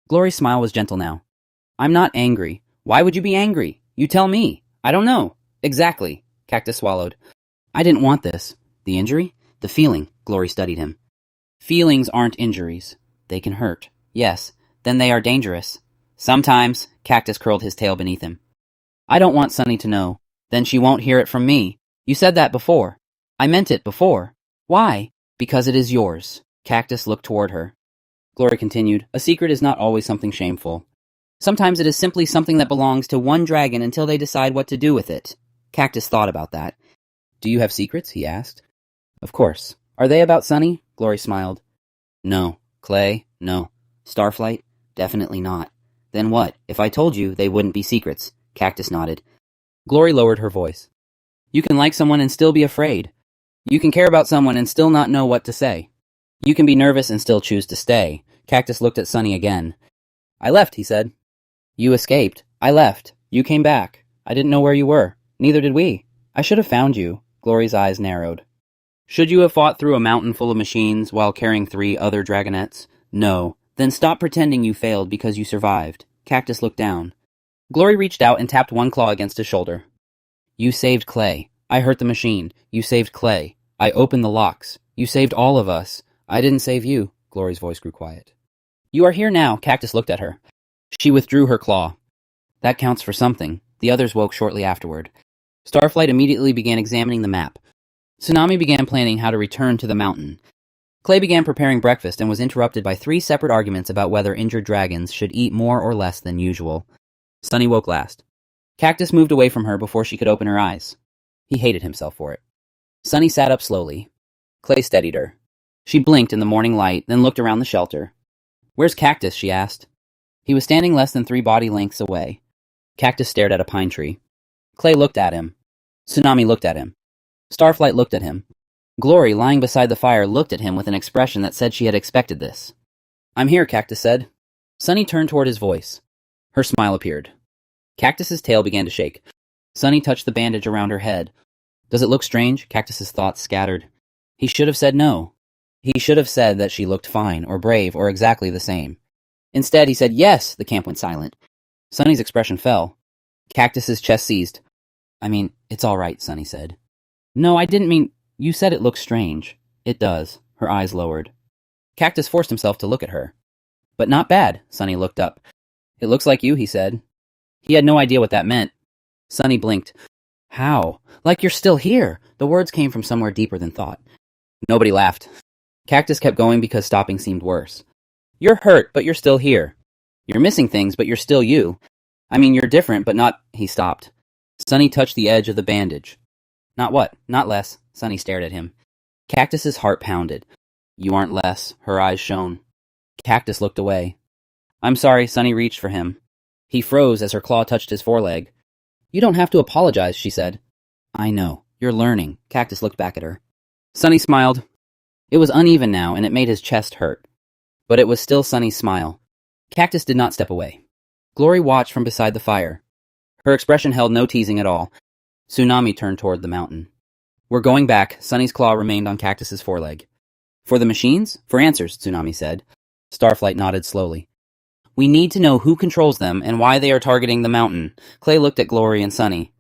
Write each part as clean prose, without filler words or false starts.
Glory's smile was gentle now. I'm not angry. Why would you be angry? You tell me. I don't know. Exactly. Cactus swallowed. I didn't want this. The injury? The feeling. Glory studied him. Feelings aren't injuries. They can hurt. Yes. Then they are dangerous. Sometimes. Cactus curled his tail beneath him. I don't want Sunny to know. Then she won't hear it from me. You said that before. I meant it before. Why? Because it is yours. Cactus looked toward her. Glory continued, a secret is not always something shameful. Sometimes it is simply something that belongs to one dragon until they decide what to do with it. Cactus thought about that. Do you have secrets? He asked. Of course. Are they about Sunny? Glory smiled. No. Clay? No. Starflight? Definitely not. Then what? If I told you, they wouldn't be secrets. Cactus nodded. Glory lowered her voice. You can like someone and still be afraid. You can care about someone and still not know what to say. You can be nervous and still choose to stay. Cactus looked at Sunny again. I left, he said. You escaped. I left. You came back. I didn't know where you were. Neither did we. I should have found you. Glory's eyes narrowed. Should you have fought through a mountain full of machines while carrying 3 other dragonets? No. Then stop pretending you failed because you survived. Cactus looked down. Glory reached out and tapped one claw against his shoulder. You saved Clay. I hurt the machine. You saved Clay. I opened the locks. You saved all of us. I didn't save you. Glory's voice grew quiet. You are here now. Cactus looked at her. She withdrew her claw. That counts for something. The others woke shortly afterward. Starflight immediately began examining the map. Tsunami began planning how to return to the mountain. Clay began preparing breakfast and was interrupted by 3 separate arguments about whether injured dragons should eat more or less than usual. Sunny woke last. Cactus moved away from her before she could open her eyes. He hated himself for it. Sunny sat up slowly. Clay steadied her. She blinked in the morning light, then looked around the shelter. Where's Cactus? She asked. He was standing less than 3 body lengths away. Cactus stared at a pine tree. Clay looked at him. Tsunami looked at him. Starflight looked at him. Glory, lying beside the fire, looked at him with an expression that said she had expected this. I'm here, Cactus said. Sunny turned toward his voice. Her smile appeared. Cactus's tail began to shake. Sunny touched the bandage around her head. Does it look strange? Cactus's thoughts scattered. He should have said no. He should have said that she looked fine, or brave, or exactly the same. Instead, he said yes. The camp went silent. Sunny's expression fell. Cactus's chest seized. It's all right, Sunny said. No, I didn't mean... You said it looks strange. It does. Her eyes lowered. Cactus forced himself to look at her. But not bad. Sunny looked up. It looks like you, he said. He had no idea what that meant. Sunny blinked. How? Like you're still here. The words came from somewhere deeper than thought. Nobody laughed. Cactus kept going because stopping seemed worse. You're hurt, but you're still here. You're missing things, but you're still you. You're different, but not... He stopped. Sunny touched the edge of the bandage. Not what? Not less. Sunny stared at him. Cactus's heart pounded. You aren't less. Her eyes shone. Cactus looked away. I'm sorry. Sunny reached for him. He froze as her claw touched his foreleg. You don't have to apologize, she said. I know. You're learning. Cactus looked back at her. Sunny smiled. It was uneven now, and it made his chest hurt. But it was still Sunny's smile. Cactus did not step away. Glory watched from beside the fire. Her expression held no teasing at all. Tsunami turned toward the mountain. We're going back. Sunny's claw remained on Cactus's foreleg. For the machines? For answers, Tsunami said. Starflight nodded slowly. We need to know who controls them and why they are targeting the mountain. Clay looked at Glory and Sunny.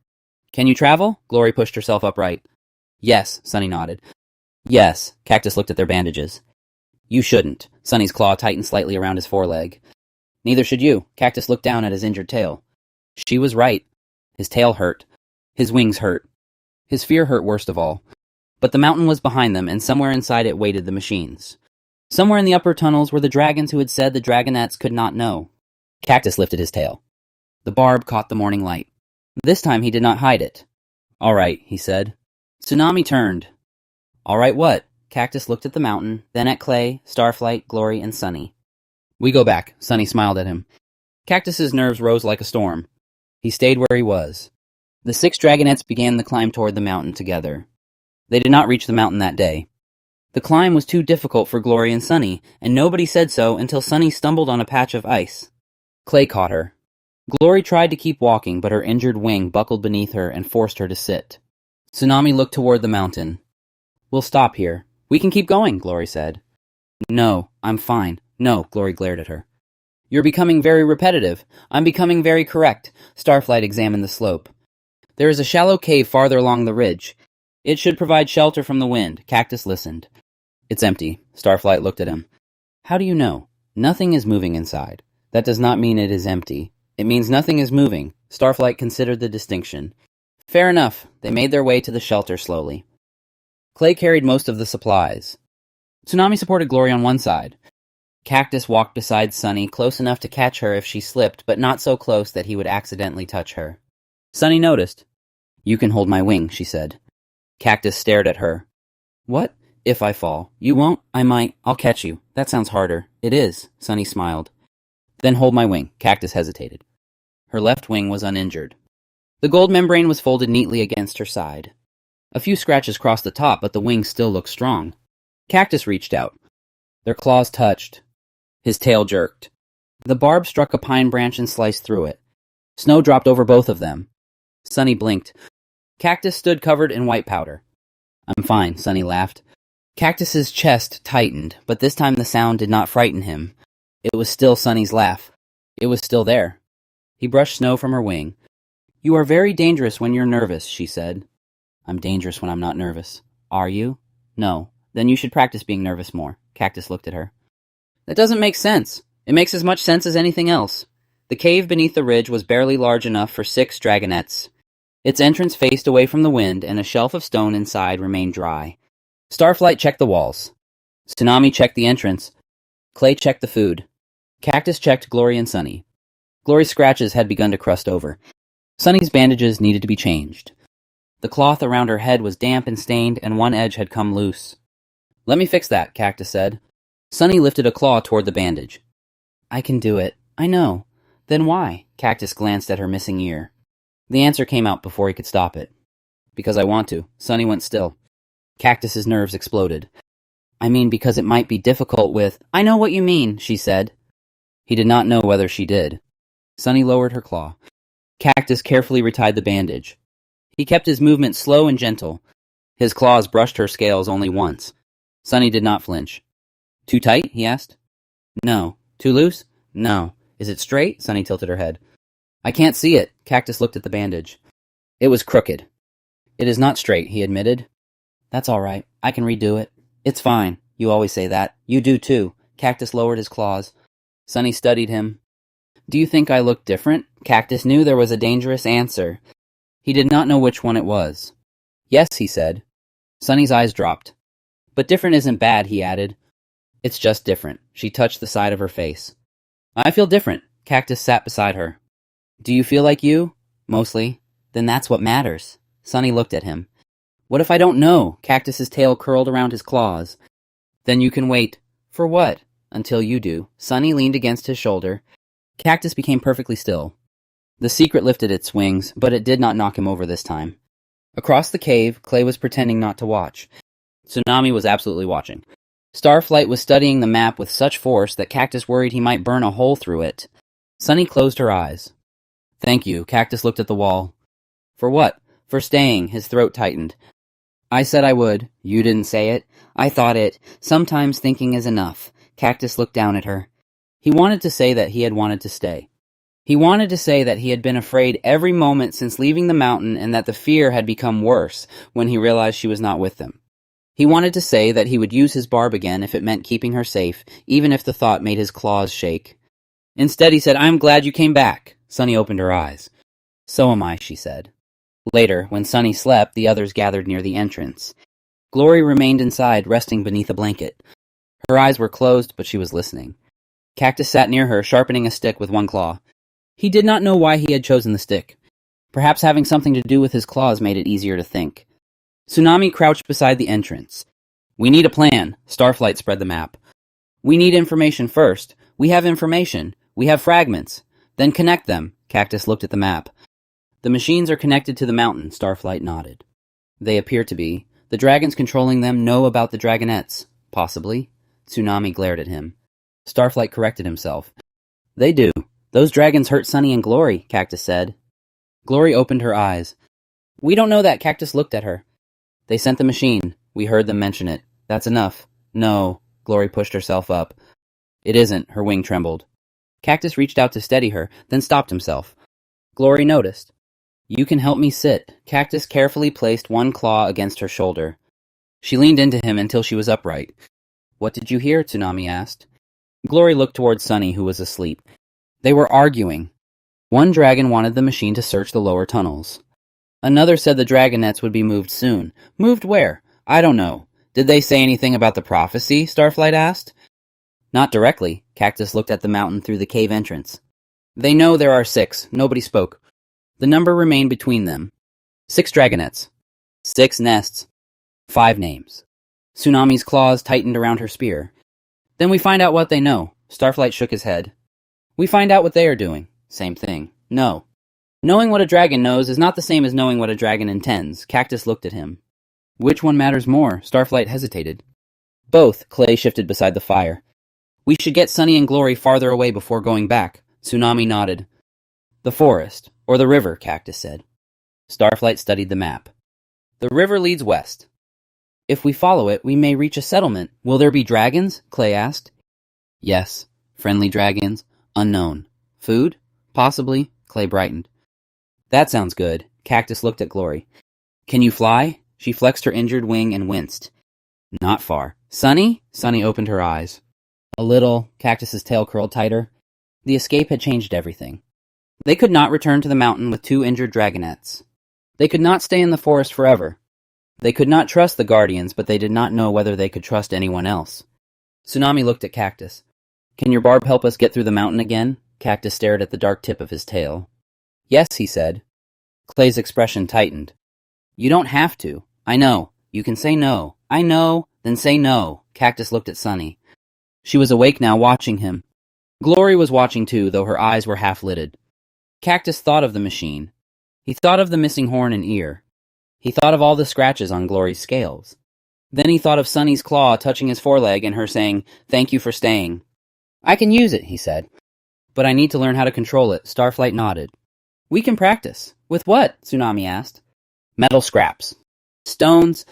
Can you travel? Glory pushed herself upright. Yes, Sunny nodded. Yes. Cactus looked at their bandages. You shouldn't. Sunny's claw tightened slightly around his foreleg. Neither should you. Cactus looked down at his injured tail. She was right. His tail hurt. His wings hurt. His fear hurt worst of all. But the mountain was behind them, and somewhere inside it waited the machines. Somewhere in the upper tunnels were the dragons who had said the dragonets could not know. Cactus lifted his tail. The barb caught the morning light. This time he did not hide it. All right, he said. Tsunami turned. All right, what? Cactus looked at the mountain, then at Clay, Starflight, Glory, and Sunny. We go back. Sunny smiled at him. Cactus's nerves rose like a storm. He stayed where he was. The 6 dragonets began the climb toward the mountain together. They did not reach the mountain that day. The climb was too difficult for Glory and Sunny, and nobody said so until Sunny stumbled on a patch of ice. Clay caught her. Glory tried to keep walking, but her injured wing buckled beneath her and forced her to sit. Tsunami looked toward the mountain. We'll stop here. We can keep going, Glory said. No, I'm fine. No, Glory glared at her. You're becoming very repetitive. I'm becoming very correct. Starflight examined the slope. There is a shallow cave farther along the ridge. It should provide shelter from the wind. Cactus listened. It's empty. Starflight looked at him. How do you know? Nothing is moving inside. That does not mean it is empty. It means nothing is moving. Starflight considered the distinction. Fair enough. They made their way to the shelter slowly. Clay carried most of the supplies. Tsunami supported Glory on one side. Cactus walked beside Sunny, close enough to catch her if she slipped, but not so close that he would accidentally touch her. Sunny noticed. You can hold my wing, she said. Cactus stared at her. What? If I fall. You won't? I might. I'll catch you. That sounds harder. It is. Sunny smiled. Then hold my wing. Cactus hesitated. Her left wing was uninjured. The gold membrane was folded neatly against her side. A few scratches crossed the top, but the wing still looked strong. Cactus reached out. Their claws touched. His tail jerked. The barb struck a pine branch and sliced through it. Snow dropped over both of them. Sunny blinked. Cactus stood covered in white powder. I'm fine, Sunny laughed. Cactus's chest tightened, but this time the sound did not frighten him. It was still Sunny's laugh. It was still there. He brushed snow from her wing. You are very dangerous when you're nervous, she said. I'm dangerous when I'm not nervous. Are you? No. Then you should practice being nervous more. Cactus looked at her. That doesn't make sense. It makes as much sense as anything else. The cave beneath the ridge was barely large enough for 6 dragonets. Its entrance faced away from the wind, and a shelf of stone inside remained dry. Starflight checked the walls. Tsunami checked the entrance. Clay checked the food. Cactus checked Glory and Sunny. Glory's scratches had begun to crust over. Sunny's bandages needed to be changed. The cloth around her head was damp and stained, and one edge had come loose. Let me fix that, Cactus said. Sunny lifted a claw toward the bandage. I can do it. I know. Then why? Cactus glanced at her missing ear. The answer came out before he could stop it. Because I want to. Sunny went still. Cactus's nerves exploded. I mean because it might be difficult with... I know what you mean, she said. He did not know whether she did. Sunny lowered her claw. Cactus carefully retied the bandage. He kept his movement slow and gentle. His claws brushed her scales only once. Sunny did not flinch. Too tight? He asked. No. Too loose? No. Is it straight? Sunny tilted her head. I can't see it. Cactus looked at the bandage. It was crooked. It is not straight, he admitted. That's all right. I can redo it. It's fine. You always say that. You do too. Cactus lowered his claws. Sunny studied him. Do you think I look different? Cactus knew there was a dangerous answer. He did not know which one it was. Yes, he said. Sunny's eyes dropped. But different isn't bad, he added. It's just different. She touched the side of her face. I feel different. Cactus sat beside her. Do you feel like you? Mostly. Then that's what matters. Sunny looked at him. What if I don't know? Cactus's tail curled around his claws. Then you can wait. For what? Until you do. Sunny leaned against his shoulder. Cactus became perfectly still. The secret lifted its wings, but it did not knock him over this time. Across the cave, Clay was pretending not to watch. Tsunami was absolutely watching. Starflight was studying the map with such force that Cactus worried he might burn a hole through it. Sunny closed her eyes. Thank you. Cactus looked at the wall. For what? For staying. His throat tightened. I said I would. You didn't say it. I thought it. Sometimes thinking is enough. Cactus looked down at her. He wanted to say that he had wanted to stay. He wanted to say that he had been afraid every moment since leaving the mountain and that the fear had become worse when he realized she was not with them. He wanted to say that he would use his barb again if it meant keeping her safe, even if the thought made his claws shake. Instead, he said, I'm glad you came back. Sunny opened her eyes. So am I, she said. Later, when Sunny slept, the others gathered near the entrance. Glory remained inside, resting beneath a blanket. Her eyes were closed, but she was listening. Cactus sat near her, sharpening a stick with one claw. He did not know why he had chosen the stick. Perhaps having something to do with his claws made it easier to think. Tsunami crouched beside the entrance. We need a plan. Starflight spread the map. We need information first. We have information. We have fragments. Then connect them. Cactus looked at the map. The machines are connected to the mountain. Starflight nodded. They appear to be. The dragons controlling them know about the dragonets. Possibly. Tsunami glared at him. Starflight corrected himself. They do. Those dragons hurt Sunny and Glory, Cactus said. Glory opened her eyes. We don't know that. Cactus looked at her. They sent the machine. We heard them mention it. That's enough. No. Glory pushed herself up. It isn't. Her wing trembled. Cactus reached out to steady her, then stopped himself. Glory noticed. You can help me sit. Cactus carefully placed one claw against her shoulder. She leaned into him until she was upright. What did you hear? Tsunami asked. Glory looked toward Sunny, who was asleep. They were arguing. One dragon wanted the machine to search the lower tunnels. Another said the dragonets would be moved soon. Moved where? I don't know. Did they say anything about the prophecy? Starflight asked. Not directly. Cactus looked at the mountain through the cave entrance. They know there are 6. Nobody spoke. The number remained between them. 6 dragonets. 6 nests. 5 names. Tsunami's claws tightened around her spear. Then we find out what they know. Starflight shook his head. We find out what they are doing. Same thing. No. Knowing what a dragon knows is not the same as knowing what a dragon intends. Cactus looked at him. Which one matters more? Starflight hesitated. Both. Clay shifted beside the fire. We should get Sunny and Glory farther away before going back. Tsunami nodded. The forest, or the river, Cactus said. Starflight studied the map. The river leads west. If we follow it, we may reach a settlement. Will there be dragons? Clay asked. Yes. Friendly dragons. Unknown. Food? Possibly. Clay brightened. That sounds good. Cactus looked at Glory. Can you fly? She flexed her injured wing and winced. Not far. Sunny? Sunny opened her eyes. A little. Cactus's tail curled tighter. The escape had changed everything. They could not return to the mountain with 2 injured dragonets. They could not stay in the forest forever. They could not trust the guardians, but they did not know whether they could trust anyone else. Tsunami looked at Cactus. Can your barb help us get through the mountain again? Cactus stared at the dark tip of his tail. Yes, he said. Clay's expression tightened. You don't have to. I know. You can say no. I know. Then say no. Cactus looked at Sunny. She was awake now, watching him. Glory was watching too, though her eyes were half-lidded. Cactus thought of the machine. He thought of the missing horn and ear. He thought of all the scratches on Glory's scales. Then he thought of Sunny's claw touching his foreleg and her saying, "Thank you for staying." I can use it, he said. But I need to learn how to control it. Starflight nodded. We can practice. With what? Tsunami asked. Metal scraps. Stones.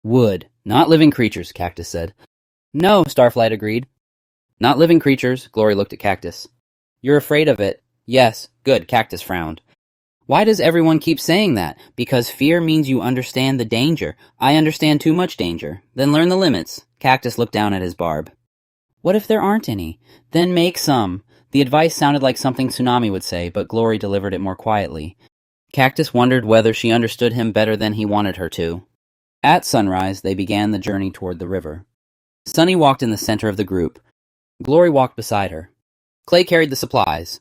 Wood. Not living creatures, Cactus said. No, Starflight agreed. Not living creatures. Glory looked at Cactus. You're afraid of it. Yes. Good. Cactus frowned. Why does everyone keep saying that? Because fear means you understand the danger. I understand too much danger. Then learn the limits. Cactus looked down at his barb. What if there aren't any? Then make some. The advice sounded like something Tsunami would say, but Glory delivered it more quietly. Cactus wondered whether she understood him better than he wanted her to. At sunrise, they began the journey toward the river. Sunny walked in the center of the group. Glory walked beside her. Clay carried the supplies.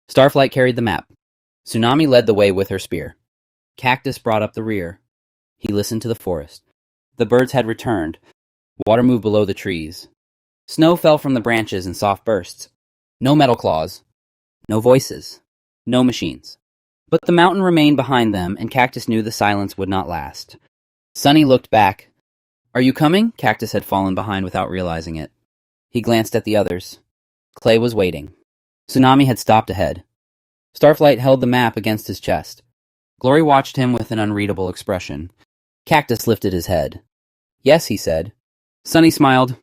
Starflight carried the map. Tsunami led the way with her spear. Cactus brought up the rear. He listened to the forest. The birds had returned. Water moved below the trees. Snow fell from the branches in soft bursts. No metal claws. No voices. No machines. But the mountain remained behind them, and Cactus knew the silence would not last. Sunny looked back. Are you coming? Cactus had fallen behind without realizing it. He glanced at the others. Clay was waiting. Tsunami had stopped ahead. Starflight held the map against his chest. Glory watched him with an unreadable expression. Cactus lifted his head. Yes, he said. Sunny smiled.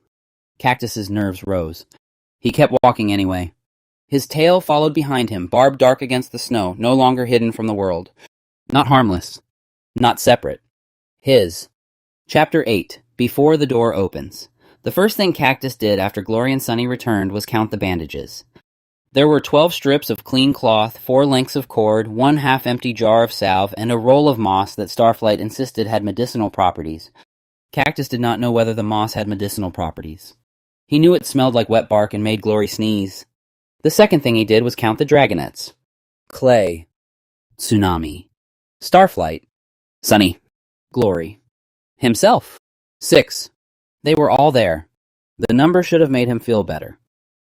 Cactus's nerves rose. He kept walking anyway. His tail followed behind him, barbed dark against the snow, no longer hidden from the world. Not harmless. Not separate. His. Chapter 8. Before the Door Opens. The first thing Cactus did after Glory and Sunny returned was count the bandages. There were 12 strips of clean cloth, 4 lengths of cord, 1 half-empty jar of salve, and a roll of moss that Starflight insisted had medicinal properties. Cactus did not know whether the moss had medicinal properties. He knew it smelled like wet bark and made Glory sneeze. The second thing he did was count the dragonets. Clay. Tsunami. Starflight. Sunny. Glory. Himself. 6. They were all there. The number should have made him feel better.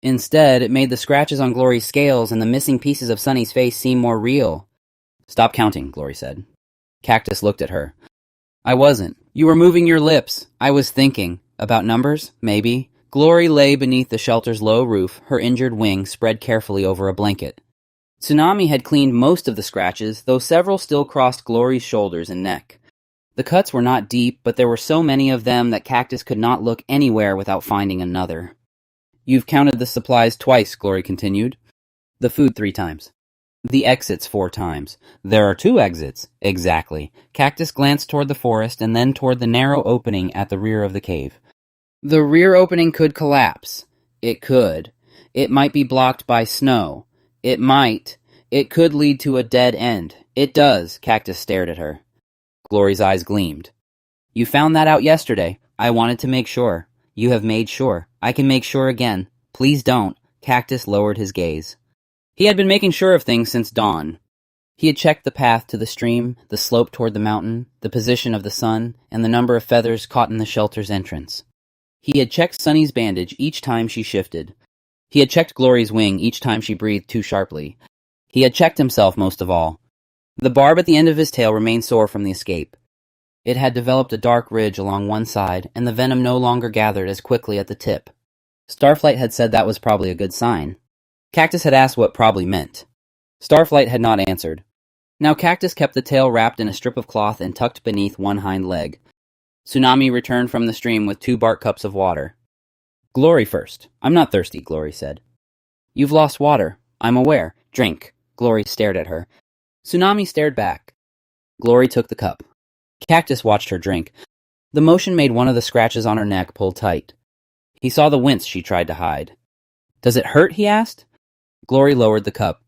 Instead, it made the scratches on Glory's scales and the missing pieces of Sunny's face seem more real. Stop counting, Glory said. Cactus looked at her. I wasn't. You were moving your lips. I was thinking. About numbers? Maybe. Glory lay beneath the shelter's low roof, her injured wing spread carefully over a blanket. Tsunami had cleaned most of the scratches, though several still crossed Glory's shoulders and neck. The cuts were not deep, but there were so many of them that Cactus could not look anywhere without finding another. You've counted the supplies twice, Glory continued. The food 3 times. The exits 4 times. There are 2 exits. Exactly. Cactus glanced toward the forest and then toward the narrow opening at the rear of the cave. The rear opening could collapse. It could. It might be blocked by snow. It might. It could lead to a dead end. It does. Cactus stared at her. Glory's eyes gleamed. You found that out yesterday. I wanted to make sure. You have made sure. I can make sure again. Please don't. Cactus lowered his gaze. He had been making sure of things since dawn. He had checked the path to the stream, the slope toward the mountain, the position of the sun, and the number of feathers caught in the shelter's entrance. He had checked Sunny's bandage each time she shifted. He had checked Glory's wing each time she breathed too sharply. He had checked himself most of all. The barb at the end of his tail remained sore from the escape. It had developed a dark ridge along one side, and the venom no longer gathered as quickly at the tip. Starflight had said that was probably a good sign. Cactus had asked what probably meant. Starflight had not answered. Now Cactus kept the tail wrapped in a strip of cloth and tucked beneath one hind leg. Tsunami returned from the stream with 2 bark cups of water. Glory first. I'm not thirsty, Glory said. You've lost water. I'm aware. Drink. Glory stared at her. Tsunami stared back. Glory took the cup. Cactus watched her drink. The motion made one of the scratches on her neck pull tight. He saw the wince she tried to hide. Does it hurt? He asked. Glory lowered the cup.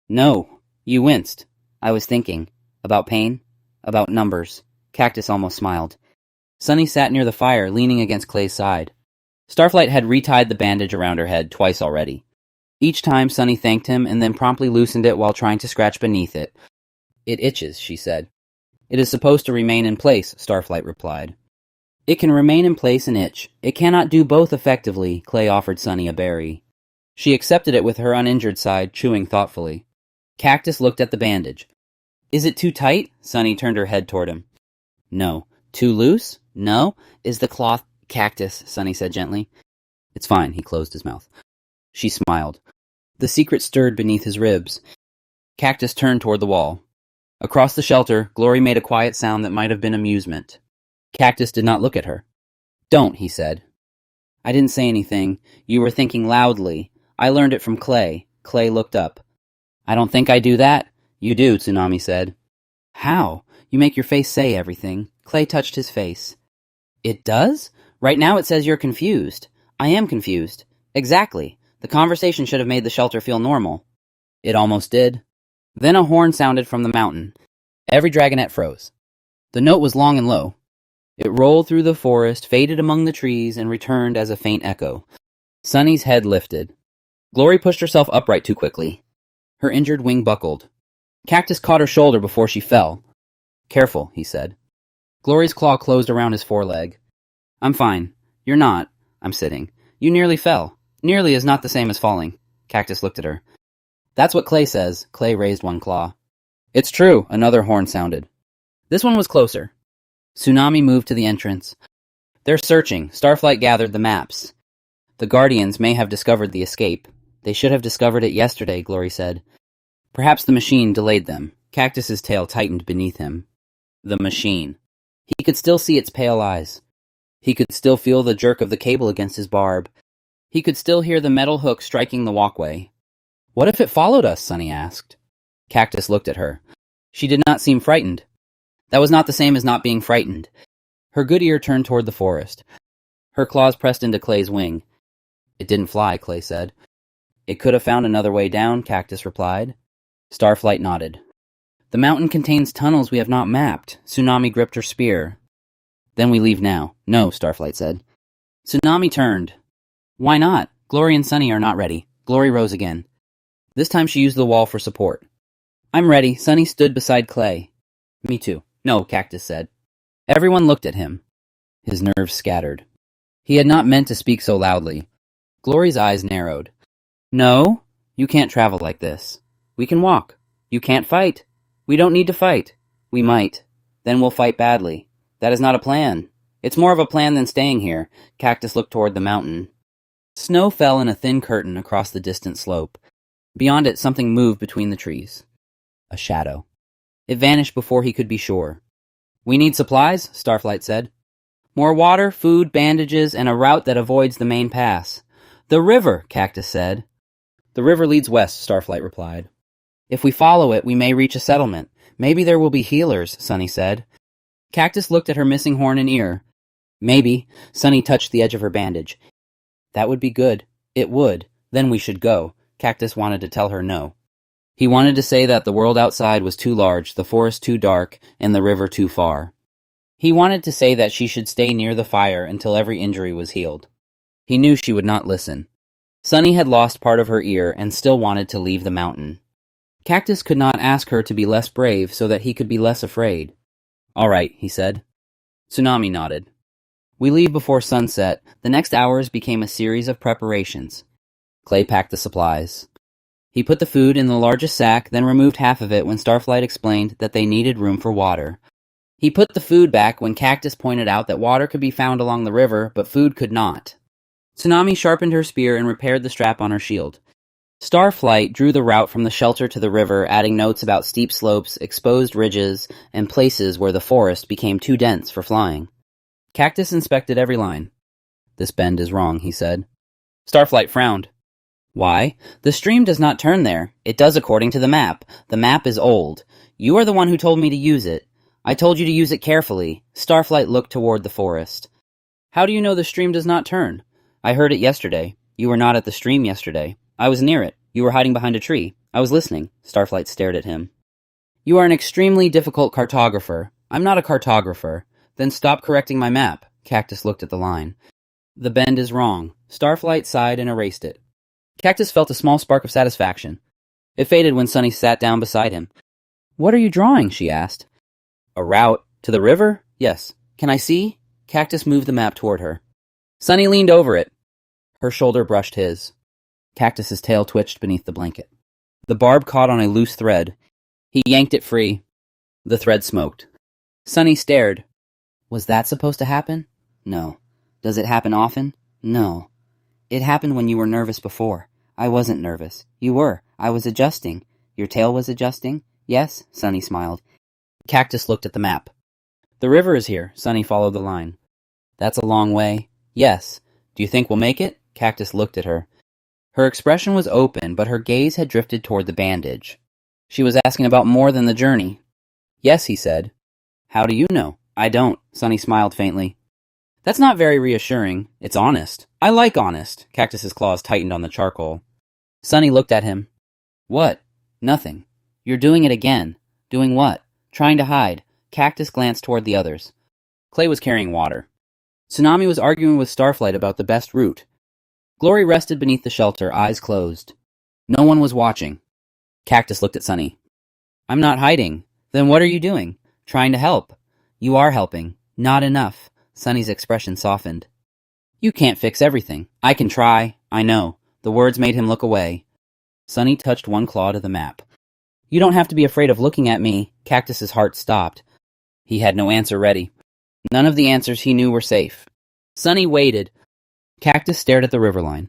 No, you winced. I was thinking. About pain? About numbers. Cactus almost smiled. Sunny sat near the fire, leaning against Clay's side. Starflight had retied the bandage around her head twice already. Each time Sunny thanked him and then promptly loosened it while trying to scratch beneath it. It itches, she said. It is supposed to remain in place, Starflight replied. It can remain in place and itch. It cannot do both effectively, Clay offered Sunny a berry. She accepted it with her uninjured side, chewing thoughtfully. Cactus looked at the bandage. Is it too tight? Sunny turned her head toward him. No. Too loose? No. Is the cloth... Cactus, Sunny said gently. It's fine, he closed his mouth. She smiled. The secret stirred beneath his ribs. Cactus turned toward the wall. Across the shelter, Glory made a quiet sound that might have been amusement. Cactus did not look at her. Don't, he said. I didn't say anything. You were thinking loudly. I learned it from Clay. Clay looked up. I don't think I do that. You do, Tsunami said. How? You make your face say everything. Clay touched his face. It does? Right now it says you're confused. I am confused. Exactly. The conversation should have made the shelter feel normal. It almost did. Then a horn sounded from the mountain. Every dragonet froze. The note was long and low. It rolled through the forest, faded among the trees, and returned as a faint echo. Sunny's head lifted. Glory pushed herself upright too quickly. Her injured wing buckled. Cactus caught her shoulder before she fell. Careful, he said. Glory's claw closed around his foreleg. I'm fine. You're not. I'm sitting. You nearly fell. Nearly is not the same as falling. Cactus looked at her. That's what Clay says. Clay raised one claw. It's true, another horn sounded. This one was closer. Tsunami moved to the entrance. They're searching. Starflight gathered the maps. The Guardians may have discovered the escape. They should have discovered it yesterday, Glory said. Perhaps the machine delayed them. Cactus's tail tightened beneath him. The machine. He could still see its pale eyes. He could still feel the jerk of the cable against his barb. He could still hear the metal hook striking the walkway. What if it followed us? Sunny asked. Cactus looked at her. She did not seem frightened. That was not the same as not being frightened. Her good ear turned toward the forest. Her claws pressed into Clay's wing. It didn't fly, Clay said. It could have found another way down, Cactus replied. Starflight nodded. The mountain contains tunnels we have not mapped. Tsunami gripped her spear. Then we leave now. No, Starflight said. Tsunami turned. Why not? Glory and Sunny are not ready. Glory rose again. This time she used the wall for support. I'm ready. Sunny stood beside Clay. Me too. No, Cactus said. Everyone looked at him. His nerves scattered. He had not meant to speak so loudly. Glory's eyes narrowed. No, you can't travel like this. We can walk. You can't fight. We don't need to fight. We might. Then we'll fight badly. That is not a plan. It's more of a plan than staying here. Cactus looked toward the mountain. Snow fell in a thin curtain across the distant slope. Beyond it, something moved between the trees. A shadow. It vanished before he could be sure. We need supplies, Starflight said. More water, food, bandages, and a route that avoids the main pass. The river, Cactus said. The river leads west, Starflight replied. If we follow it, we may reach a settlement. Maybe there will be healers, Sunny said. Cactus looked at her missing horn and ear. Maybe. Sunny touched the edge of her bandage. That would be good. It would. Then we should go. Cactus wanted to tell her no. He wanted to say that the world outside was too large, the forest too dark, and the river too far. He wanted to say that she should stay near the fire until every injury was healed. He knew she would not listen. Sunny had lost part of her ear and still wanted to leave the mountain. Cactus could not ask her to be less brave so that he could be less afraid. All right, he said. Tsunami nodded. We leave before sunset. The next hours became a series of preparations. Clay packed the supplies. He put the food in the largest sack, then removed half of it when Starflight explained that they needed room for water. He put the food back when Cactus pointed out that water could be found along the river, but food could not. Tsunami sharpened her spear and repaired the strap on her shield. Starflight drew the route from the shelter to the river, adding notes about steep slopes, exposed ridges, and places where the forest became too dense for flying. Cactus inspected every line. This bend is wrong, he said. Starflight frowned. Why? The stream does not turn there. It does according to the map. The map is old. You are the one who told me to use it. I told you to use it carefully. Starflight looked toward the forest. How do you know the stream does not turn? I heard it yesterday. You were not at the stream yesterday. I was near it. You were hiding behind a tree. I was listening. Starflight stared at him. You are an extremely difficult cartographer. I'm not a cartographer. Then stop correcting my map. Cactus looked at the line. The bend is wrong. Starflight sighed and erased it. Cactus felt a small spark of satisfaction. It faded when Sunny sat down beside him. What are you drawing? She asked. A route. To the river? Yes. Can I see? Cactus moved the map toward her. Sunny leaned over it. Her shoulder brushed his. Cactus's tail twitched beneath the blanket. The barb caught on a loose thread. He yanked it free. The thread smoked. Sunny stared. Was that supposed to happen? No. Does it happen often? No. It happened when you were nervous before. I wasn't nervous. You were. I was adjusting. Your tail was adjusting? Yes, Sunny smiled. Cactus looked at the map. The river is here. Sunny followed the line. That's a long way. Yes. Do you think we'll make it? Cactus looked at her. Her expression was open, but her gaze had drifted toward the bandage. She was asking about more than the journey. Yes, he said. How do you know? I don't. Sunny smiled faintly. That's not very reassuring. It's honest. I like honest. Cactus's claws tightened on the charcoal. Sunny looked at him. What? Nothing. You're doing it again. Doing what? Trying to hide. Cactus glanced toward the others. Clay was carrying water. Tsunami was arguing with Starflight about the best route. Glory rested beneath the shelter, eyes closed. No one was watching. Cactus looked at Sunny. I'm not hiding. Then what are you doing? Trying to help. You are helping. Not enough. Sunny's expression softened. You can't fix everything. I can try. I know. The words made him look away. Sunny touched one claw to the map. You don't have to be afraid of looking at me. Cactus's heart stopped. He had no answer ready. None of the answers he knew were safe. Sunny waited. Cactus stared at the riverline.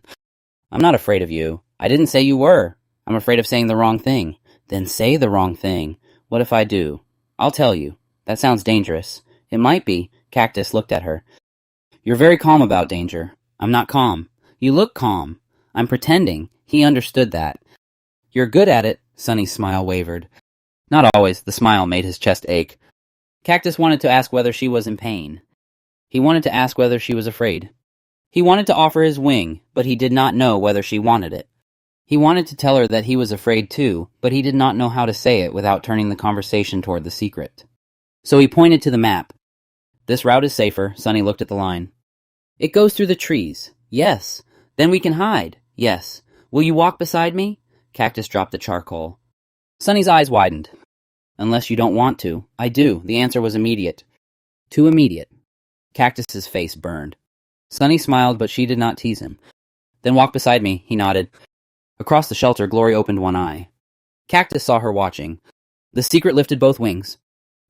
I'm not afraid of you. I didn't say you were. I'm afraid of saying the wrong thing. Then say the wrong thing. What if I do? I'll tell you. That sounds dangerous. It might be. Cactus looked at her. You're very calm about danger. I'm not calm. You look calm. I'm pretending. He understood that. You're good at it. Sunny's smile wavered. Not always. The smile made his chest ache. Cactus wanted to ask whether she was in pain. He wanted to ask whether she was afraid. He wanted to offer his wing, but he did not know whether she wanted it. He wanted to tell her that he was afraid too, but he did not know how to say it without turning the conversation toward the secret. So he pointed to the map. This route is safer. Sunny looked at the line. It goes through the trees. Yes. Then we can hide. Yes. Will you walk beside me? Cactus dropped the charcoal. Sunny's eyes widened. Unless you don't want to. I do. The answer was immediate. Too immediate. Cactus's face burned. Sunny smiled, but she did not tease him. Then walk beside me, he nodded. Across the shelter, Glory opened one eye. Cactus saw her watching. The secret lifted both wings.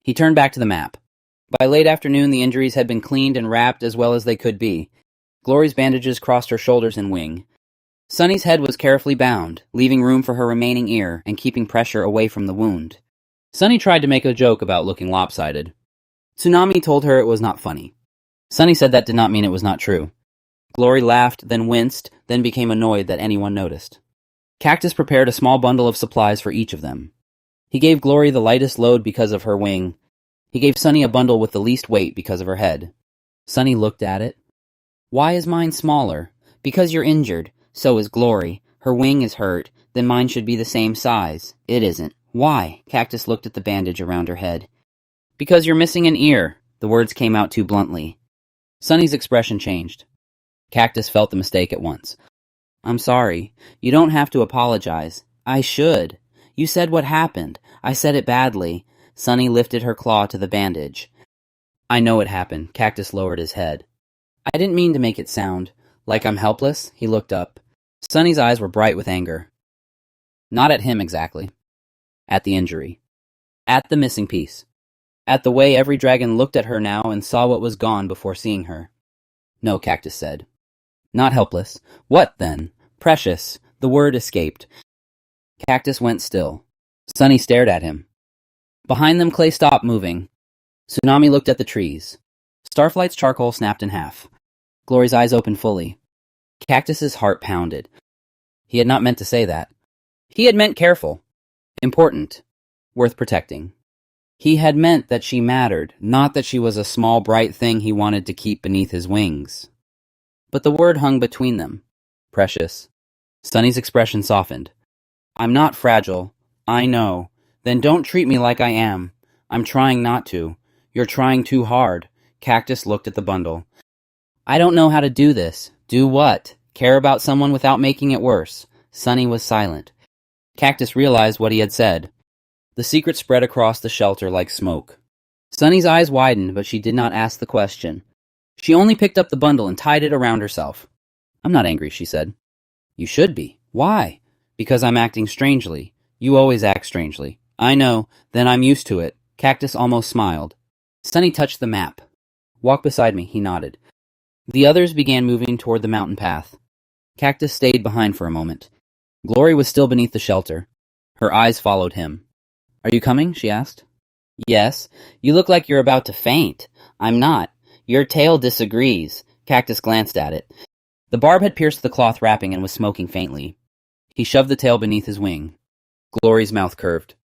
He turned back to the map. By late afternoon, the injuries had been cleaned and wrapped as well as they could be. Glory's bandages crossed her shoulders and wing. Sunny's head was carefully bound, leaving room for her remaining ear and keeping pressure away from the wound. Sunny tried to make a joke about looking lopsided. Tsunami told her it was not funny. Sunny said that did not mean it was not true. Glory laughed, then winced, then became annoyed that anyone noticed. Cactus prepared a small bundle of supplies for each of them. He gave Glory the lightest load because of her wing. He gave Sunny a bundle with the least weight because of her head. Sunny looked at it. Why is mine smaller? Because you're injured. So is Glory. Her wing is hurt. Then mine should be the same size. It isn't. Why? Cactus looked at the bandage around her head. Because you're missing an ear. The words came out too bluntly. Sunny's expression changed. Cactus felt the mistake at once. I'm sorry. You don't have to apologize. I should. You said what happened. I said it badly. Sunny lifted her claw to the bandage. I know it happened. Cactus lowered his head. I didn't mean to make it sound like I'm helpless. He looked up. Sunny's eyes were bright with anger. Not at him exactly. At the injury. At the missing piece. At the way every dragon looked at her now and saw what was gone before seeing her. No, Cactus said. Not helpless. What, then? Precious. The word escaped. Cactus went still. Sunny stared at him. Behind them, Clay stopped moving. Tsunami looked at the trees. Starflight's charcoal snapped in half. Glory's eyes opened fully. Cactus's heart pounded. He had not meant to say that. He had meant careful. Important. Worth protecting. He had meant that she mattered, not that she was a small, bright thing he wanted to keep beneath his wings. But the word hung between them. Precious. Sunny's expression softened. I'm not fragile. I know. Then don't treat me like I am. I'm trying not to. You're trying too hard. Cactus looked at the bundle. I don't know how to do this. Do what? Care about someone without making it worse. Sunny was silent. Cactus realized what he had said. The secret spread across the shelter like smoke. Sunny's eyes widened, but she did not ask the question. She only picked up the bundle and tied it around herself. I'm not angry, she said. You should be. Why? Because I'm acting strangely. You always act strangely. I know. Then I'm used to it. Cactus almost smiled. Sunny touched the map. Walk beside me, he nodded. The others began moving toward the mountain path. Cactus stayed behind for a moment. Glory was still beneath the shelter. Her eyes followed him. Are you coming? She asked. Yes. You look like you're about to faint. I'm not. Your tail disagrees. Cactus glanced at it. The barb had pierced the cloth wrapping and was smoking faintly. He shoved the tail beneath his wing. Glory's mouth curved.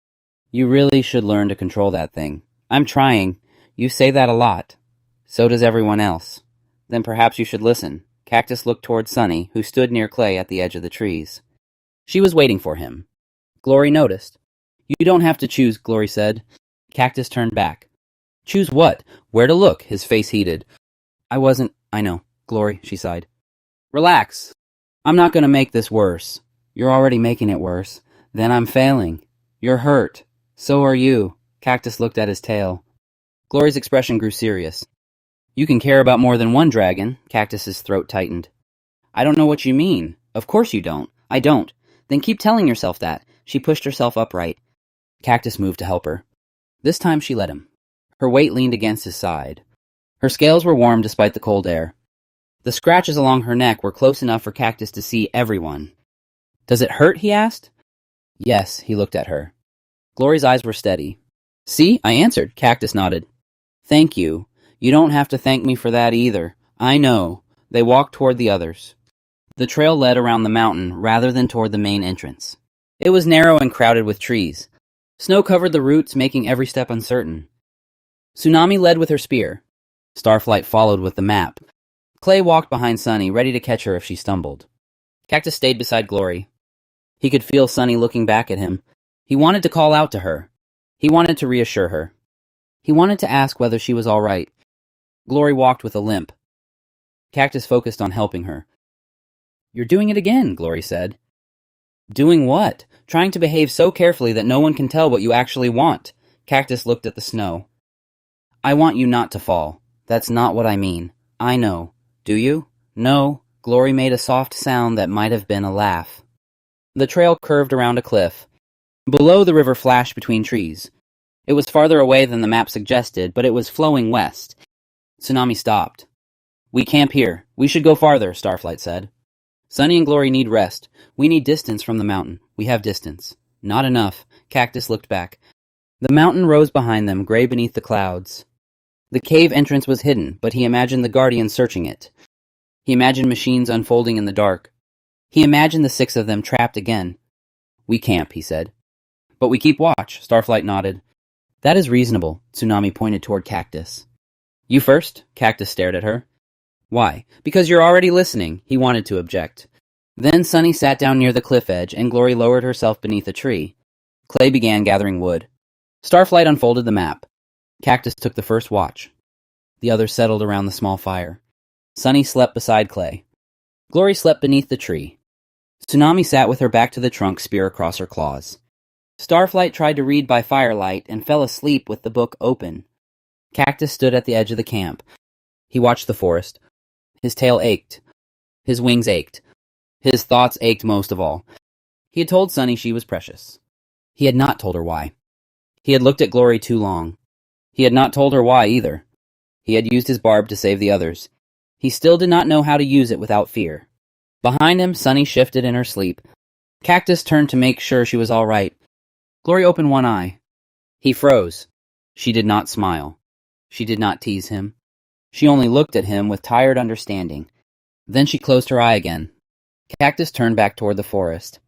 You really should learn to control that thing. I'm trying. You say that a lot. So does everyone else. Then perhaps you should listen. Cactus looked toward Sunny, who stood near Clay at the edge of the trees. She was waiting for him. Glory noticed. You don't have to choose, Glory said. Cactus turned back. Choose what? Where to look? His face heated. I know, Glory, she sighed. Relax. I'm not going to make this worse. You're already making it worse. Then I'm failing. You're hurt. So are you. Cactus looked at his tail. Glory's expression grew serious. You can care about more than one dragon. Cactus's throat tightened. I don't know what you mean. Of course you don't. I don't. Then keep telling yourself that. She pushed herself upright. Cactus moved to help her. This time she let him. Her weight leaned against his side. Her scales were warm despite the cold air. The scratches along her neck were close enough for Cactus to see everyone. Does it hurt? He asked. Yes, he looked at her. Glory's eyes were steady. See, I answered. Cactus nodded. Thank you. You don't have to thank me for that either. I know. They walked toward the others. The trail led around the mountain rather than toward the main entrance. It was narrow and crowded with trees. Snow covered the roots, making every step uncertain. Tsunami led with her spear. Starflight followed with the map. Clay walked behind Sunny, ready to catch her if she stumbled. Cactus stayed beside Glory. He could feel Sunny looking back at him. He wanted to call out to her. He wanted to reassure her. He wanted to ask whether she was all right. Glory walked with a limp. Cactus focused on helping her. You're doing it again, Glory said. Doing what? Trying to behave so carefully that no one can tell what you actually want. Cactus looked at the snow. I want you not to fall. That's not what I mean. I know. Do you? No. Glory made a soft sound that might have been a laugh. The trail curved around a cliff. Below, the river flashed between trees. It was farther away than the map suggested, but it was flowing west. Tsunami stopped. We camp here. We should go farther, Starflight said. Sunny and Glory need rest. We need distance from the mountain. We have distance. Not enough. Cactus looked back. The mountain rose behind them, gray beneath the clouds. The cave entrance was hidden, but he imagined the Guardians searching it. He imagined machines unfolding in the dark. He imagined the 6 of them trapped again, We camp, he said. But we keep watch, Starflight nodded. That is reasonable, Tsunami pointed toward Cactus. You first? Cactus stared at her. Why? Because you're already listening, he wanted to object. Then Sunny sat down near the cliff edge, and Glory lowered herself beneath a tree. Clay began gathering wood. Starflight unfolded the map. Cactus took the first watch. The others settled around the small fire. Sunny slept beside Clay. Glory slept beneath the tree. Tsunami sat with her back to the trunk, spear across her claws. Starflight tried to read by firelight and fell asleep with the book open. Cactus stood at the edge of the camp. He watched the forest. His tail ached. His wings ached. His thoughts ached most of all. He had told Sunny she was precious. He had not told her why. He had looked at Glory too long. He had not told her why either. He had used his barb to save the others. He still did not know how to use it without fear. Behind him, Sunny shifted in her sleep. Cactus turned to make sure she was all right. Glory opened one eye. He froze. She did not smile. She did not tease him. She only looked at him with tired understanding. Then she closed her eye again. Cactus turned back toward the forest.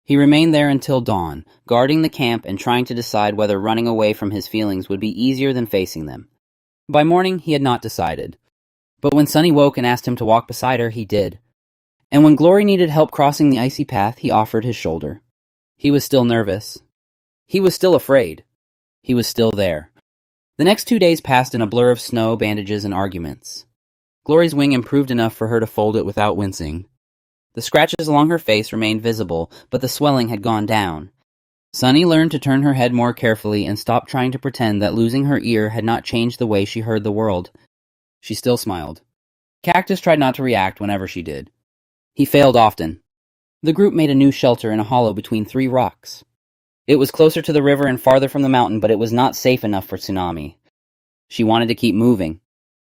He remained there until dawn, guarding the camp and trying to decide whether running away from his feelings would be easier than facing them. By morning, he had not decided. But when Sunny woke and asked him to walk beside her, he did. And when Glory needed help crossing the icy path, he offered his shoulder. He was still nervous. He was still afraid. He was still there. The next 2 days passed in a blur of snow, bandages, and arguments. Glory's wing improved enough for her to fold it without wincing. The scratches along her face remained visible, but the swelling had gone down. Sunny learned to turn her head more carefully and stop trying to pretend that losing her ear had not changed the way she heard the world. She still smiled. Cactus tried not to react whenever she did. He failed often. The group made a new shelter in a hollow between 3 rocks. It was closer to the river and farther from the mountain, but it was not safe enough for Tsunami. She wanted to keep moving.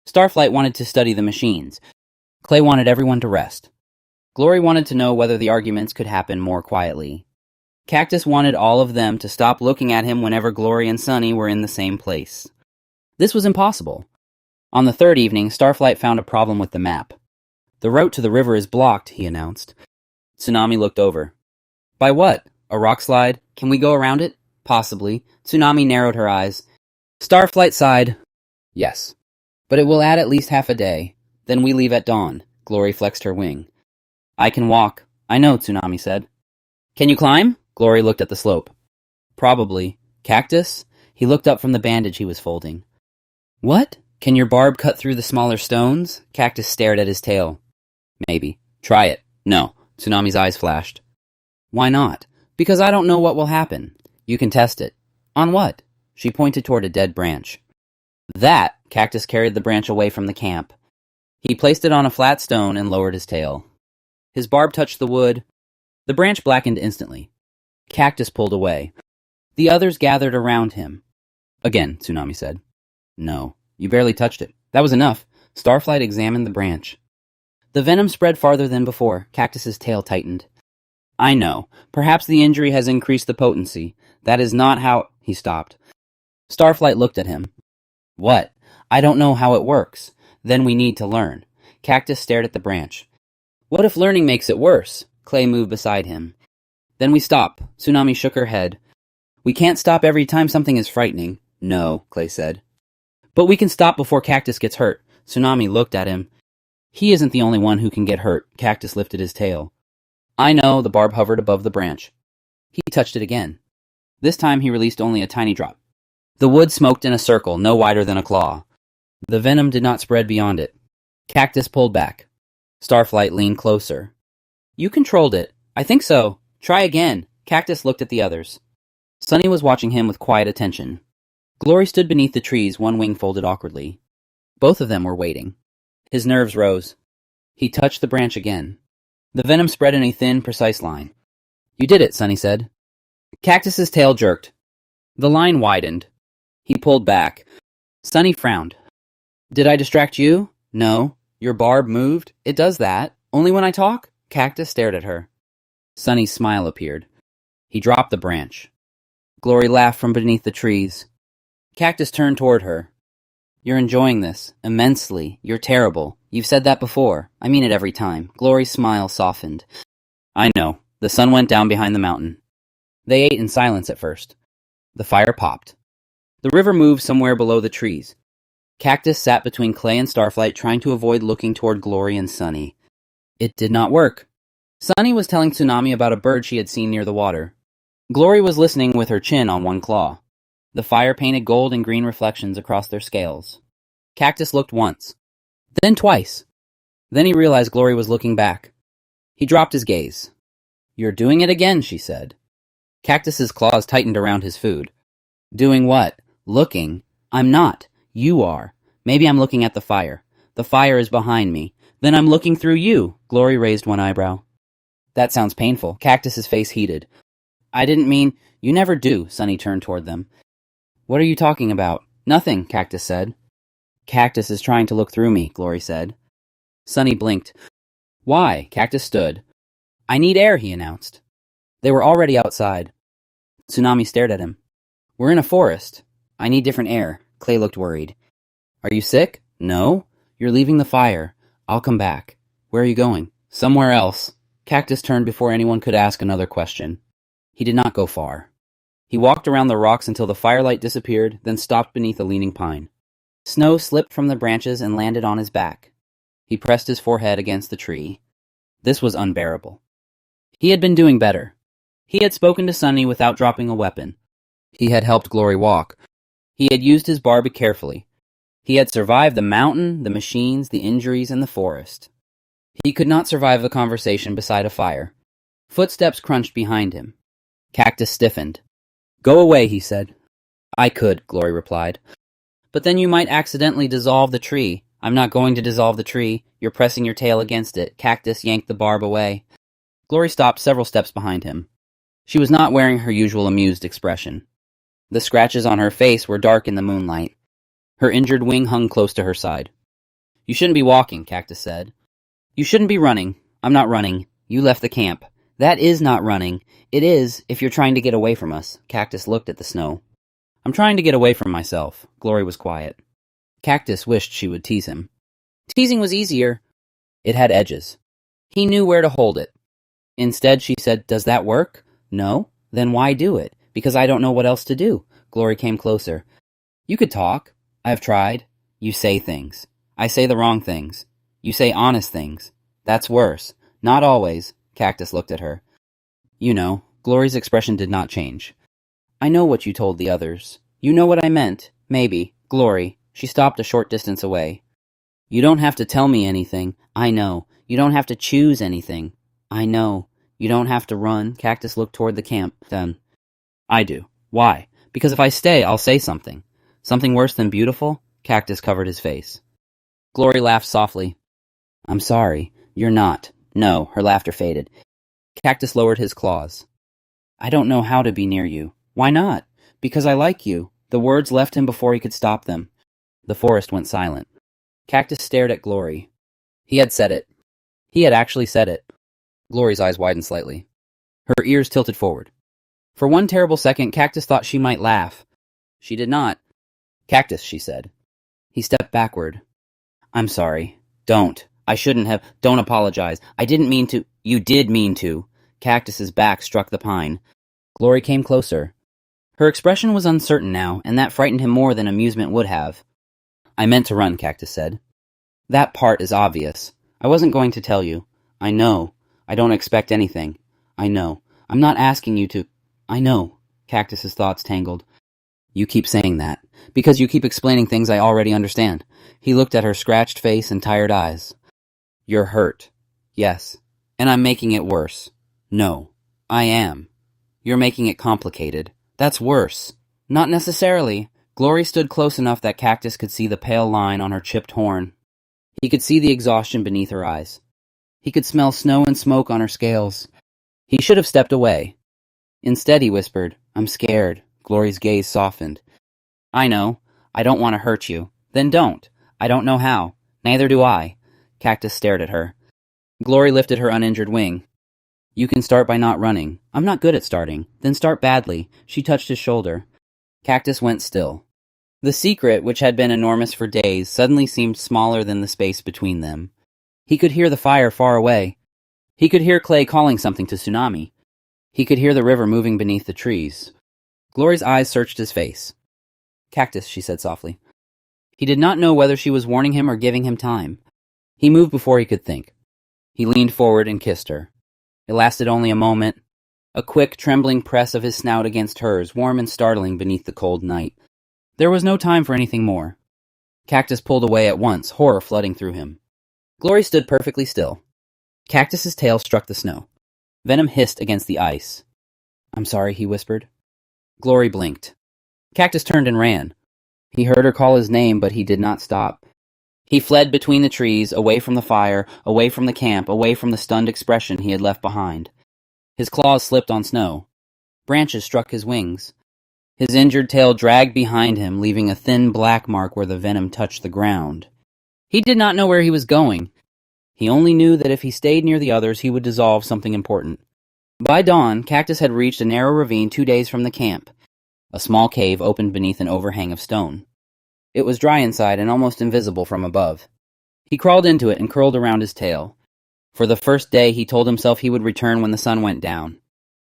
Starflight wanted to study the machines. Clay wanted everyone to rest. Glory wanted to know whether the arguments could happen more quietly. Cactus wanted all of them to stop looking at him whenever Glory and Sunny were in the same place. This was impossible. On the 3rd evening, Starflight found a problem with the map. The route to the river is blocked, he announced. Tsunami looked over. By what? A rock slide? Can we go around it? Possibly. Tsunami narrowed her eyes. Starflight sighed. Yes. But it will add at least half a day. Then we leave at dawn. Glory flexed her wing. I can walk. I know, Tsunami said. Can you climb? Glory looked at the slope. Probably. Cactus? He looked up from the bandage he was folding. What? Can your barb cut through the smaller stones? Cactus stared at his tail. Maybe. Try it. No. Tsunami's eyes flashed. Why not? Because I don't know what will happen. You can test it. On what? She pointed toward a dead branch. That, Cactus carried the branch away from the camp. He placed it on a flat stone and lowered his tail. His barb touched the wood. The branch blackened instantly. Cactus pulled away. The others gathered around him. Again, Tsunami said. No, you barely touched it. That was enough. Starflight examined the branch. The venom spread farther than before. Cactus's tail tightened. I know. Perhaps the injury has increased the potency. That is not how... He stopped. Starflight looked at him. What? I don't know how it works. Then we need to learn. Cactus stared at the branch. What if learning makes it worse? Clay moved beside him. Then we stop. Tsunami shook her head. We can't stop every time something is frightening. No, Clay said. But we can stop before Cactus gets hurt. Tsunami looked at him. He isn't the only one who can get hurt. Cactus lifted his tail. I know, the barb hovered above the branch. He touched it again. This time he released only a tiny drop. The wood smoked in a circle, no wider than a claw. The venom did not spread beyond it. Cactus pulled back. Starflight leaned closer. You controlled it. I think so. Try again. Cactus looked at the others. Sunny was watching him with quiet attention. Glory stood beneath the trees, one wing folded awkwardly. Both of them were waiting. His nerves rose. He touched the branch again. The venom spread in a thin, precise line. You did it, Sunny said. Cactus's tail jerked. The line widened. He pulled back. Sunny frowned. Did I distract you? No. Your barb moved? It does that. Only when I talk? Cactus stared at her. Sunny's smile appeared. He dropped the branch. Glory laughed from beneath the trees. Cactus turned toward her. You're enjoying this. Immensely. You're terrible. You've said that before. I mean it every time. Glory's smile softened. I know. The sun went down behind the mountain. They ate in silence at first. The fire popped. The river moved somewhere below the trees. Cactus sat between Clay and Starflight, trying to avoid looking toward Glory and Sunny. It did not work. Sunny was telling Tsunami about a bird she had seen near the water. Glory was listening with her chin on one claw. The fire painted gold and green reflections across their scales. Cactus looked once, then twice. Then he realized Glory was looking back. He dropped his gaze. "You're doing it again," she said. Cactus's claws tightened around his food. "Doing what? Looking? I'm not. You are. Maybe I'm looking at the fire. The fire is behind me. Then I'm looking through you." Glory raised one eyebrow. "That sounds painful." Cactus's face heated. "I didn't mean—" "You never do." Sunny turned toward them. "What are you talking about?" "Nothing," Cactus said. "Cactus is trying to look through me," Glory said. Sunny blinked. "Why?" Cactus stood. "I need air," he announced. They were already outside. Tsunami stared at him. "We're in a forest. I need different air." Clay looked worried. "Are you sick?" "No." "You're leaving the fire. I'll come back." "Where are you going?" "Somewhere else." Cactus turned before anyone could ask another question. He did not go far. He walked around the rocks until the firelight disappeared, then stopped beneath a leaning pine. Snow slipped from the branches and landed on his back. He pressed his forehead against the tree. This was unbearable. He had been doing better. He had spoken to Sunny without dropping a weapon. He had helped Glory walk. He had used his barb carefully. He had survived the mountain, the machines, the injuries, and the forest. He could not survive the conversation beside a fire. Footsteps crunched behind him. Cactus stiffened. "Go away," he said. "I could," Glory replied. "But then you might accidentally dissolve the tree." "I'm not going to dissolve the tree. You're pressing your tail against it." Cactus yanked the barb away. Glory stopped several steps behind him. She was not wearing her usual amused expression. The scratches on her face were dark in the moonlight. Her injured wing hung close to her side. "You shouldn't be walking," Cactus said. "You shouldn't be running." "I'm not running. You left the camp." "That is not running." "It is, if you're trying to get away from us." Cactus looked at the snow. "I'm trying to get away from myself." Glory was quiet. Cactus wished she would tease him. Teasing was easier. It had edges. He knew where to hold it. Instead, she said, "Does that work?" "No." "Then why do it?" "Because I don't know what else to do." Glory came closer. "You could talk." "I've tried." "You say things." "I say the wrong things." "You say honest things." "That's worse." "Not always." Cactus looked at her. "You know." Glory's expression did not change. "I know what you told the others. You know what I meant. Maybe." "Glory." She stopped a short distance away. "You don't have to tell me anything." "I know." "You don't have to choose anything." "I know." "You don't have to run." Cactus looked toward the camp. Then, "I do." "Why?" "Because if I stay, I'll say something." "Something worse than beautiful?" Cactus covered his face. Glory laughed softly. "I'm sorry. You're not." "No." Her laughter faded. Cactus lowered his claws. "I don't know how to be near you." "Why not?" "Because I like you." The words left him before he could stop them. The forest went silent. Cactus stared at Glory. He had said it. He had actually said it. Glory's eyes widened slightly. Her ears tilted forward. For one terrible second, Cactus thought she might laugh. She did not. "Cactus," she said. He stepped backward. "I'm sorry." "Don't. I shouldn't have. Don't apologize. I didn't mean to." "You did mean to." Cactus's back struck the pine. Glory came closer. Her expression was uncertain now, and that frightened him more than amusement would have. "I meant to run," Cactus said. "That part is obvious. I wasn't going to tell you. I know. I don't expect anything. I know. I'm not asking you to. I know." Cactus's thoughts tangled. "You keep saying that. Because you keep explaining things I already understand." He looked at her scratched face and tired eyes. "You're hurt." "Yes. And I'm making it worse." "No. I am." "You're making it complicated." "That's worse." "Not necessarily." Glory stood close enough that Cactus could see the pale line on her chipped horn. He could see the exhaustion beneath her eyes. He could smell snow and smoke on her scales. He should have stepped away. Instead, he whispered, "I'm scared." Glory's gaze softened. "I know. I don't want to hurt you." "Then don't." "I don't know how." "Neither do I." Cactus stared at her. Glory lifted her uninjured wing. "You can start by not running." "I'm not good at starting." "Then start badly." She touched his shoulder. Cactus went still. The secret, which had been enormous for days, suddenly seemed smaller than the space between them. He could hear the fire far away. He could hear Clay calling something to Tsunami. He could hear the river moving beneath the trees. Glory's eyes searched his face. "Cactus," she said softly. He did not know whether she was warning him or giving him time. He moved before he could think. He leaned forward and kissed her. It lasted only a moment. A quick, trembling press of his snout against hers, warm and startling beneath the cold night. There was no time for anything more. Cactus pulled away at once, horror flooding through him. Glory stood perfectly still. Cactus's tail struck the snow. Venom hissed against the ice. "I'm sorry," he whispered. Glory blinked. Cactus turned and ran. He heard her call his name, but he did not stop. He fled between the trees, away from the fire, away from the camp, away from the stunned expression he had left behind. His claws slipped on snow. Branches struck his wings. His injured tail dragged behind him, leaving a thin black mark where the venom touched the ground. He did not know where he was going. He only knew that if he stayed near the others, he would dissolve something important. By dawn, Cactus had reached a narrow ravine 2 days from the camp. A small cave opened beneath an overhang of stone. It was dry inside and almost invisible from above. He crawled into it and curled around his tail. For the first day, he told himself he would return when the sun went down.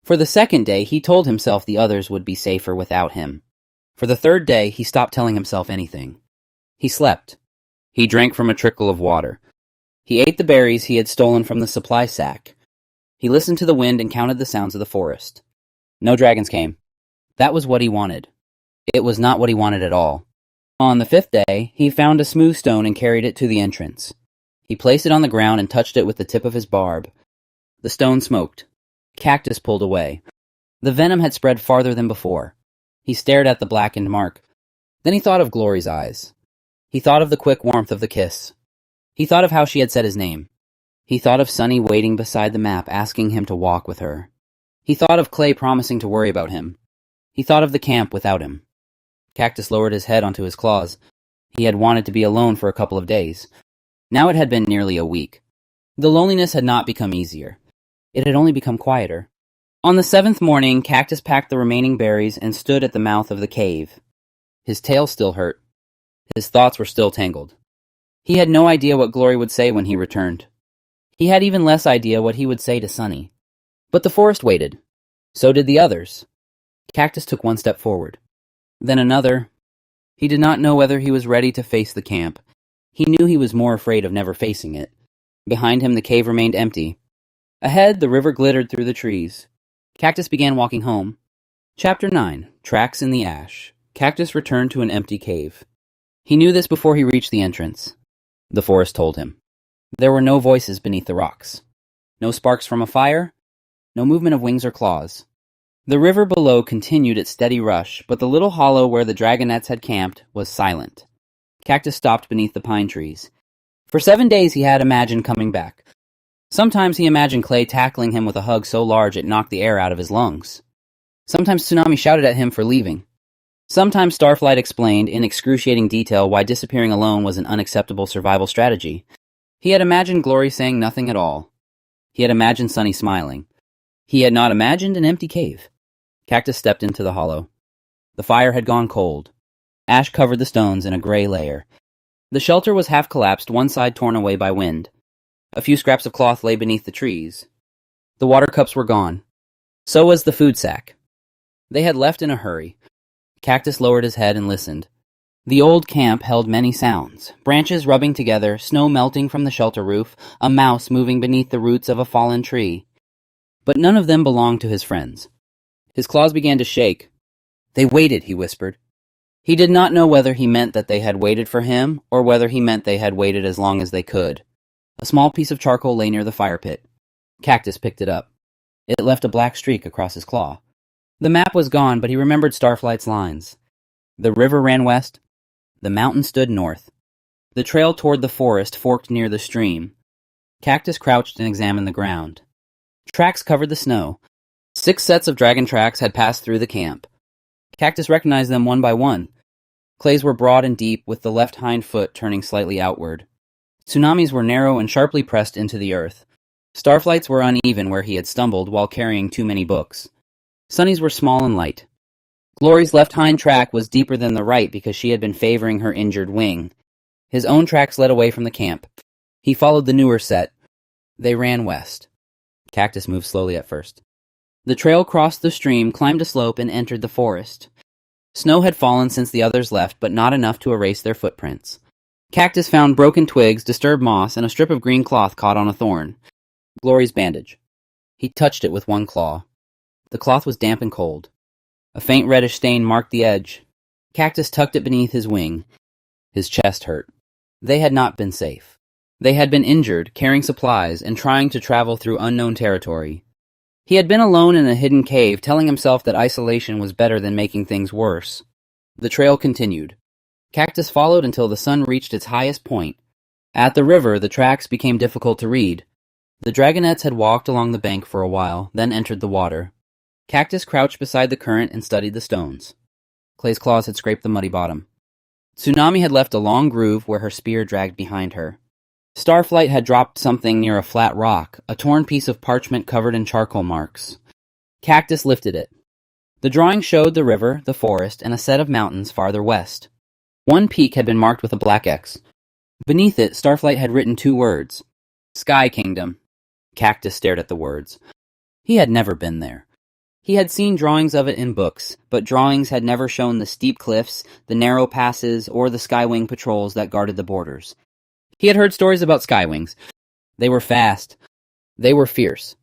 For the second day, he told himself the others would be safer without him. For the third day, he stopped telling himself anything. He slept. He drank from a trickle of water. He ate the berries he had stolen from the supply sack. He listened to the wind and counted the sounds of the forest. No dragons came. That was what he wanted. It was not what he wanted at all. On the 5th day, he found a smooth stone and carried it to the entrance. He placed it on the ground and touched it with the tip of his barb. The stone smoked. Cactus pulled away. The venom had spread farther than before. He stared at the blackened mark. Then he thought of Glory's eyes. He thought of the quick warmth of the kiss. He thought of how she had said his name. He thought of Sunny waiting beside the map, asking him to walk with her. He thought of Clay promising to worry about him. He thought of the camp without him. Cactus lowered his head onto his claws. He had wanted to be alone for a couple of days. Now it had been nearly a week. The loneliness had not become easier. It had only become quieter. On the 7th morning, Cactus packed the remaining berries and stood at the mouth of the cave. His tail still hurt. His thoughts were still tangled. He had no idea what Glory would say when he returned. He had even less idea what he would say to Sunny. But the forest waited. So did the others. Cactus took one step forward. Then another. He did not know whether he was ready to face the camp. He knew he was more afraid of never facing it. Behind him, the cave remained empty. Ahead, the river glittered through the trees. Cactus began walking home. Chapter 9. Tracks in the Ash. Cactus returned to an empty cave. He knew this before he reached the entrance. The forest told him. There were no voices beneath the rocks. No sparks from a fire. No movement of wings or claws. The river below continued its steady rush, but the little hollow where the Dragonets had camped was silent. Cactus stopped beneath the pine trees. For 7 days he had imagined coming back. Sometimes he imagined Clay tackling him with a hug so large it knocked the air out of his lungs. Sometimes Tsunami shouted at him for leaving. Sometimes Starflight explained in excruciating detail why disappearing alone was an unacceptable survival strategy. He had imagined Glory saying nothing at all. He had imagined Sunny smiling. He had not imagined an empty cave. Cactus stepped into the hollow. The fire had gone cold. Ash covered the stones in a gray layer. The shelter was half collapsed, one side torn away by wind. A few scraps of cloth lay beneath the trees. The water cups were gone. So was the food sack. They had left in a hurry. Cactus lowered his head and listened. The old camp held many sounds. Branches rubbing together, snow melting from the shelter roof, a mouse moving beneath the roots of a fallen tree. But none of them belonged to his friends. His claws began to shake. They waited, he whispered. He did not know whether he meant that they had waited for him, or whether he meant they had waited as long as they could. A small piece of charcoal lay near the fire pit. Cactus picked it up. It left a black streak across his claw. The map was gone, but he remembered Starflight's lines. The river ran west. The mountain stood north. The trail toward the forest forked near the stream. Cactus crouched and examined the ground. Tracks covered the snow. 6 sets of dragon tracks had passed through the camp. Cactus recognized them one by one. Clay's were broad and deep, with the left hind foot turning slightly outward. Tsunami's were narrow and sharply pressed into the earth. Starflight's were uneven where he had stumbled while carrying too many books. Sunny's were small and light. Glory's left hind track was deeper than the right because she had been favoring her injured wing. His own tracks led away from the camp. He followed the newer set. They ran west. Cactus moved slowly at first. The trail crossed the stream, climbed a slope, and entered the forest. Snow had fallen since the others left, but not enough to erase their footprints. Cactus found broken twigs, disturbed moss, and a strip of green cloth caught on a thorn. Glory's bandage. He touched it with one claw. The cloth was damp and cold. A faint reddish stain marked the edge. Cactus tucked it beneath his wing. His chest hurt. They had not been safe. They had been injured, carrying supplies, and trying to travel through unknown territory. He had been alone in a hidden cave, telling himself that isolation was better than making things worse. The trail continued. Cactus followed until the sun reached its highest point. At the river, the tracks became difficult to read. The Dragonets had walked along the bank for a while, then entered the water. Cactus crouched beside the current and studied the stones. Clay's claws had scraped the muddy bottom. Tsunami had left a long groove where her spear dragged behind her. Starflight had dropped something near a flat rock, a torn piece of parchment covered in charcoal marks. Cactus lifted it. The drawing showed the river, the forest, and a set of mountains farther west. One peak had been marked with a black X. Beneath it, Starflight had written 2 words. Sky Kingdom. Cactus stared at the words. He had never been there. He had seen drawings of it in books, but drawings had never shown the steep cliffs, the narrow passes, or the Skywing patrols that guarded the borders. He had heard stories about Skywings. They were fast. They were fierce.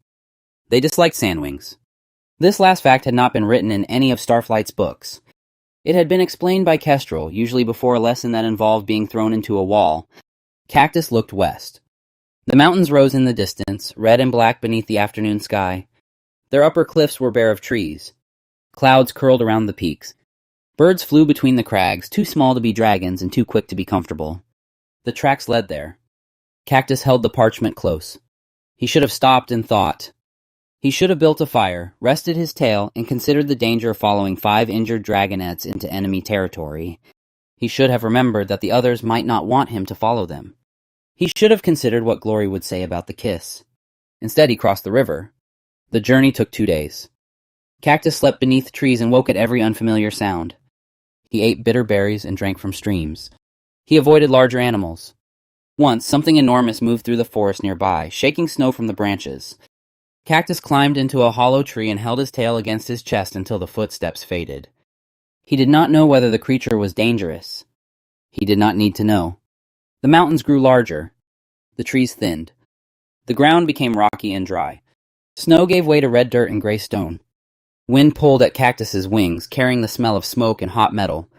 They disliked Sandwings. This last fact had not been written in any of Starflight's books. It had been explained by Kestrel, usually before a lesson that involved being thrown into a wall. Cactus looked west. The mountains rose in the distance, red and black beneath the afternoon sky. Their upper cliffs were bare of trees. Clouds curled around the peaks. Birds flew between the crags, too small to be dragons and too quick to be comfortable. The tracks led there. Cactus held the parchment close. He should have stopped and thought. He should have built a fire, rested his tail, and considered the danger of following 5 injured dragonets into enemy territory. He should have remembered that the others might not want him to follow them. He should have considered what Glory would say about the kiss. Instead, he crossed the river. The journey took 2 days. Cactus slept beneath trees and woke at every unfamiliar sound. He ate bitter berries and drank from streams. He avoided larger animals. Once, something enormous moved through the forest nearby, shaking snow from the branches. Cactus climbed into a hollow tree and held his tail against his chest until the footsteps faded. He did not know whether the creature was dangerous. He did not need to know. The mountains grew larger. The trees thinned. The ground became rocky and dry. Snow gave way to red dirt and gray stone. Wind pulled at Cactus's wings, carrying the smell of smoke and hot metal.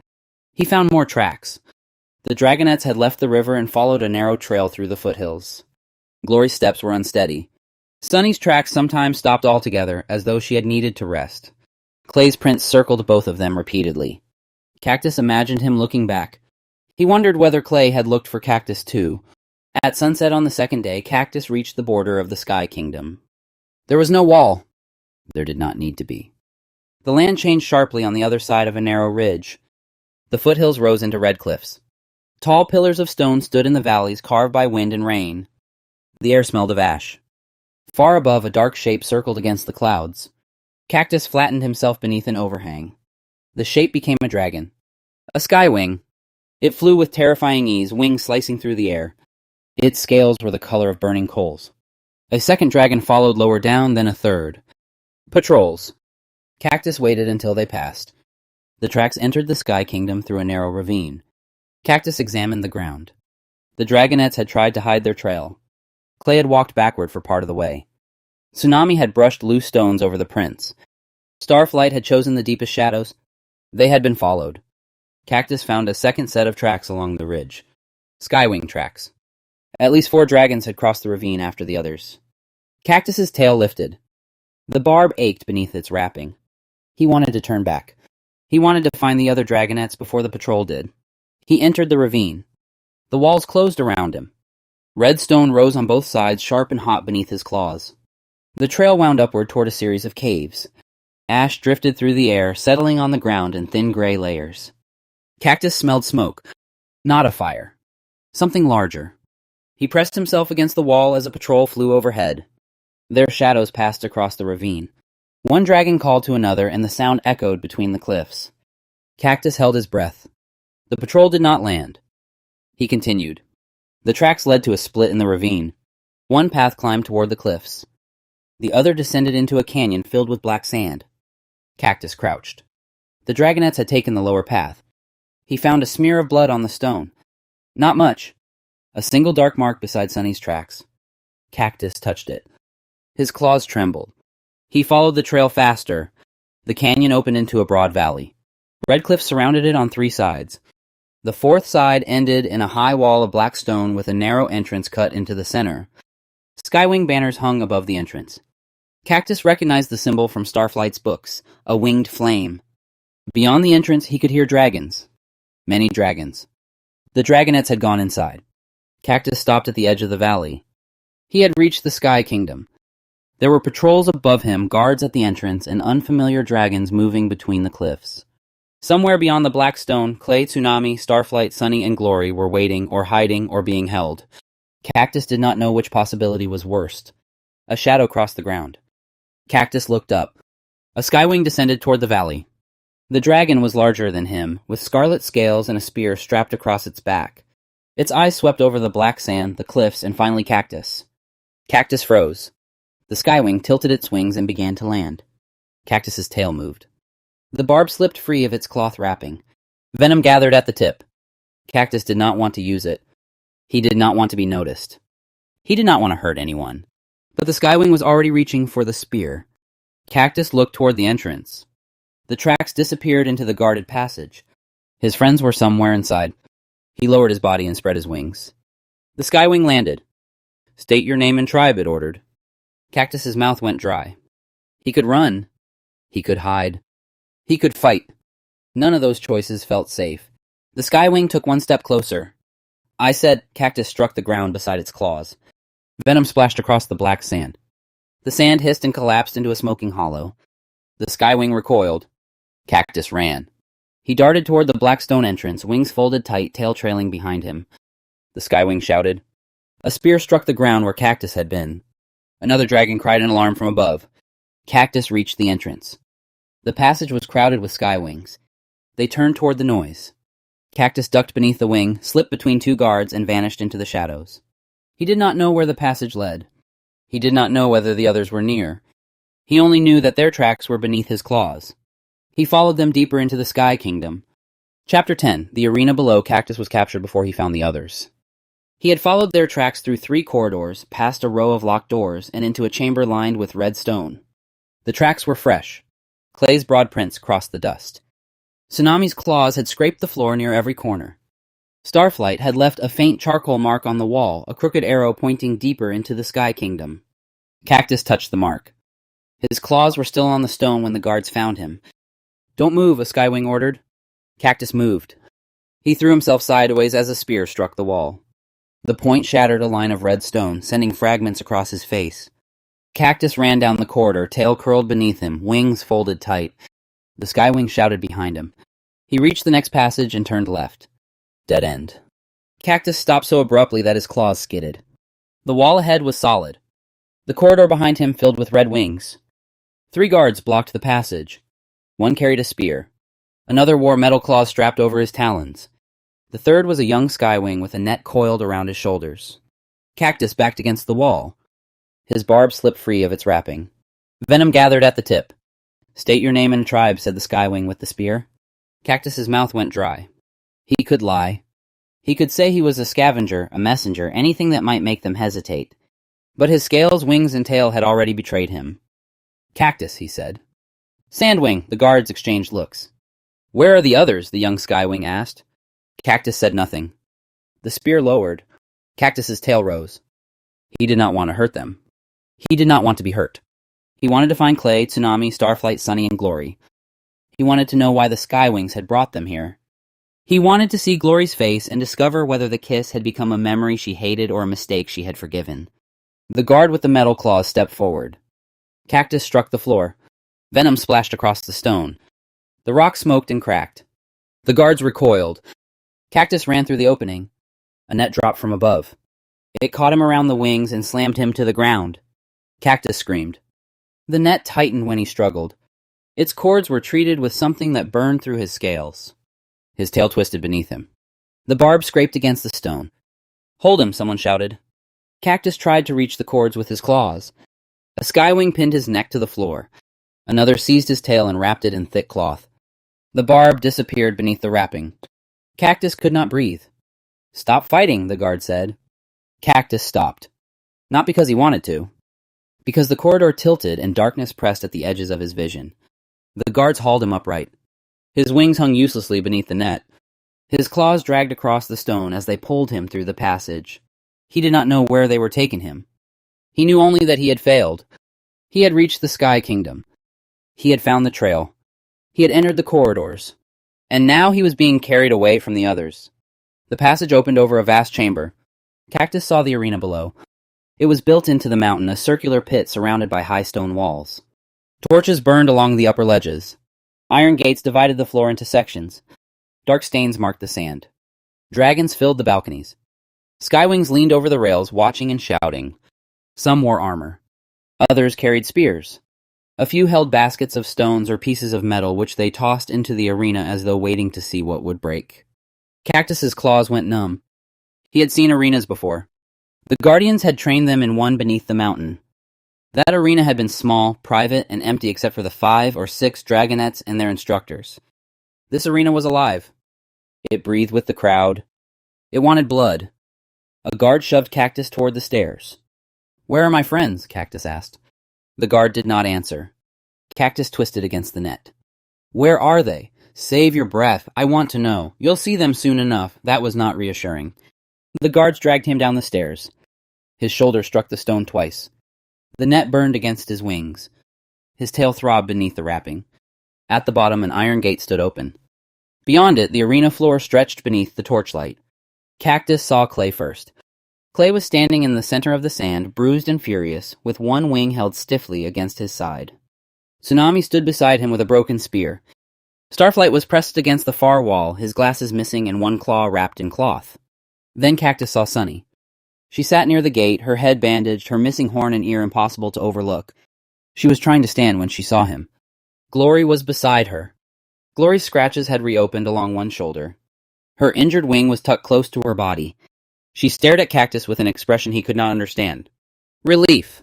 He found more tracks. The Dragonets had left the river and followed a narrow trail through the foothills. Glory's steps were unsteady. Sunny's tracks sometimes stopped altogether, as though she had needed to rest. Clay's prints circled both of them repeatedly. Cactus imagined him looking back. He wondered whether Clay had looked for Cactus too. At sunset on the second day, Cactus reached the border of the Sky Kingdom. There was no wall. There did not need to be. The land changed sharply on the other side of a narrow ridge. The foothills rose into red cliffs. Tall pillars of stone stood in the valleys, carved by wind and rain. The air smelled of ash. Far above, a dark shape circled against the clouds. Cactus flattened himself beneath an overhang. The shape became a dragon. A skywing. It flew with terrifying ease, wings slicing through the air. Its scales were the color of burning coals. A second dragon followed lower down, then a third. Patrols. Cactus waited until they passed. The tracks entered the Sky Kingdom through a narrow ravine. Cactus examined the ground. The Dragonets had tried to hide their trail. Clay had walked backward for part of the way. Tsunami had brushed loose stones over the prints. Starflight had chosen the deepest shadows. They had been followed. Cactus found a second set of tracks along the ridge. Skywing tracks. At least 4 dragons had crossed the ravine after the others. Cactus's tail lifted. The barb ached beneath its wrapping. He wanted to turn back. He wanted to find the other dragonets before the patrol did. He entered the ravine. The walls closed around him. Red stone rose on both sides, sharp and hot beneath his claws. The trail wound upward toward a series of caves. Ash drifted through the air, settling on the ground in thin gray layers. Cactus smelled smoke. Not a fire. Something larger. He pressed himself against the wall as a patrol flew overhead. Their shadows passed across the ravine. One dragon called to another, and the sound echoed between the cliffs. Cactus held his breath. The patrol did not land. He continued. The tracks led to a split in the ravine. One path climbed toward the cliffs. The other descended into a canyon filled with black sand. Cactus crouched. The Dragonets had taken the lower path. He found a smear of blood on the stone. Not much. A single dark mark beside Sunny's tracks. Cactus touched it. His claws trembled. He followed the trail faster. The canyon opened into a broad valley. Red cliffs surrounded it on 3 sides. The 4th side ended in a high wall of black stone with a narrow entrance cut into the center. Skywing banners hung above the entrance. Cactus recognized the symbol from Starflight's books, a winged flame. Beyond the entrance, he could hear dragons. Many dragons. The Dragonets had gone inside. Cactus stopped at the edge of the valley. He had reached the Sky Kingdom. There were patrols above him, guards at the entrance, and unfamiliar dragons moving between the cliffs. Somewhere beyond the black stone, Clay, Tsunami, Starflight, Sunny, and Glory were waiting or hiding or being held. Cactus did not know which possibility was worst. A shadow crossed the ground. Cactus looked up. A skywing descended toward the valley. The dragon was larger than him, with scarlet scales and a spear strapped across its back. Its eyes swept over the black sand, the cliffs, and finally Cactus. Cactus froze. The skywing tilted its wings and began to land. Cactus's tail moved. The barb slipped free of its cloth wrapping. Venom gathered at the tip. Cactus did not want to use it. He did not want to be noticed. He did not want to hurt anyone. But the skywing was already reaching for the spear. Cactus looked toward the entrance. The tracks disappeared into the guarded passage. His friends were somewhere inside. He lowered his body and spread his wings. The skywing landed. "State your name and tribe," it ordered. Cactus's mouth went dry. He could run. He could hide. He could fight. None of those choices felt safe. The skywing took 1 step closer. "I said," Cactus struck the ground beside its claws. Venom splashed across the black sand. The sand hissed and collapsed into a smoking hollow. The skywing recoiled. Cactus ran. He darted toward the black stone entrance, wings folded tight, tail trailing behind him. The skywing shouted. A spear struck the ground where Cactus had been. Another dragon cried in alarm from above. Cactus reached the entrance. The passage was crowded with skywings. They turned toward the noise. Cactus ducked beneath the wing, slipped between 2 guards, and vanished into the shadows. He did not know where the passage led. He did not know whether the others were near. He only knew that their tracks were beneath his claws. He followed them deeper into the Sky Kingdom. Chapter 10. The arena below. Cactus was captured before he found the others. He had followed their tracks through 3 corridors, past a row of locked doors, and into a chamber lined with red stone. The tracks were fresh. Clay's broad prints crossed the dust. Tsunami's claws had scraped the floor near every corner. Starflight had left a faint charcoal mark on the wall, a crooked arrow pointing deeper into the Sky Kingdom. Cactus touched the mark. His claws were still on the stone when the guards found him. "Don't move," a skywing ordered. Cactus moved. He threw himself sideways as a spear struck the wall. The point shattered a line of red stone, sending fragments across his face. Cactus ran down the corridor, tail curled beneath him, wings folded tight. The skywing shouted behind him. He reached the next passage and turned left. Dead end. Cactus stopped so abruptly that his claws skidded. The wall ahead was solid. The corridor behind him filled with red wings. 3 guards blocked the passage. One carried a spear. Another wore metal claws strapped over his talons. The third was a young skywing with a net coiled around his shoulders. Cactus backed against the wall. His barb slipped free of its wrapping. Venom gathered at the tip. "State your name and tribe," said the skywing with the spear. Cactus's mouth went dry. He could lie. He could say he was a scavenger, a messenger, anything that might make them hesitate. But his scales, wings, and tail had already betrayed him. "Cactus," he said. "Sandwing," the guards exchanged looks. "Where are the others?" the young skywing asked. Cactus said nothing. The spear lowered. Cactus's tail rose. He did not want to hurt them. He did not want to be hurt. He wanted to find Clay, Tsunami, Starflight, Sunny, and Glory. He wanted to know why the skywings had brought them here. He wanted to see Glory's face and discover whether the kiss had become a memory she hated or a mistake she had forgiven. The guard with the metal claws stepped forward. Cactus struck the floor. Venom splashed across the stone. The rock smoked and cracked. The guards recoiled. Cactus ran through the opening. A net dropped from above. It caught him around the wings and slammed him to the ground. Cactus screamed. The net tightened when he struggled. Its cords were treated with something that burned through his scales. His tail twisted beneath him. The barb scraped against the stone. "Hold him," someone shouted. Cactus tried to reach the cords with his claws. A skywing pinned his neck to the floor. Another seized his tail and wrapped it in thick cloth. The barb disappeared beneath the wrapping. Cactus could not breathe. "Stop fighting," the guard said. Cactus stopped. Not because he wanted to. Because the corridor tilted and darkness pressed at the edges of his vision. The guards hauled him upright. His wings hung uselessly beneath the net. His claws dragged across the stone as they pulled him through the passage. He did not know where they were taking him. He knew only that he had failed. He had reached the Sky Kingdom. He had found the trail. He had entered the corridors. And now he was being carried away from the others. The passage opened over a vast chamber. Cactus saw the arena below. It was built into the mountain, a circular pit surrounded by high stone walls. Torches burned along the upper ledges. Iron gates divided the floor into sections. Dark stains marked the sand. Dragons filled the balconies. Skywings leaned over the rails, watching and shouting. Some wore armor. Others carried spears. A few held baskets of stones or pieces of metal which they tossed into the arena as though waiting to see what would break. Cactus's claws went numb. He had seen arenas before. The Guardians had trained them in one beneath the mountain. That arena had been small, private, and empty except for the 5 or 6 Dragonets and their instructors. This arena was alive. It breathed with the crowd. It wanted blood. A guard shoved Cactus toward the stairs. "Where are my friends?" Cactus asked. The guard did not answer. Cactus twisted against the net. "Where are they? Save your breath. I want to know. You'll see them soon enough." That was not reassuring. The guards dragged him down the stairs. His shoulder struck the stone twice. The net burned against his wings. His tail throbbed beneath the wrapping. At the bottom, an iron gate stood open. Beyond it, the arena floor stretched beneath the torchlight. Cactus saw Clay first. Clay was standing in the center of the sand, bruised and furious, with one wing held stiffly against his side. Tsunami stood beside him with a broken spear. Starflight was pressed against the far wall, his glasses missing and one claw wrapped in cloth. Then Cactus saw Sunny. She sat near the gate, her head bandaged, her missing horn and ear impossible to overlook. She was trying to stand when she saw him. Glory was beside her. Glory's scratches had reopened along one shoulder. Her injured wing was tucked close to her body. She stared at Cactus with an expression he could not understand. Relief.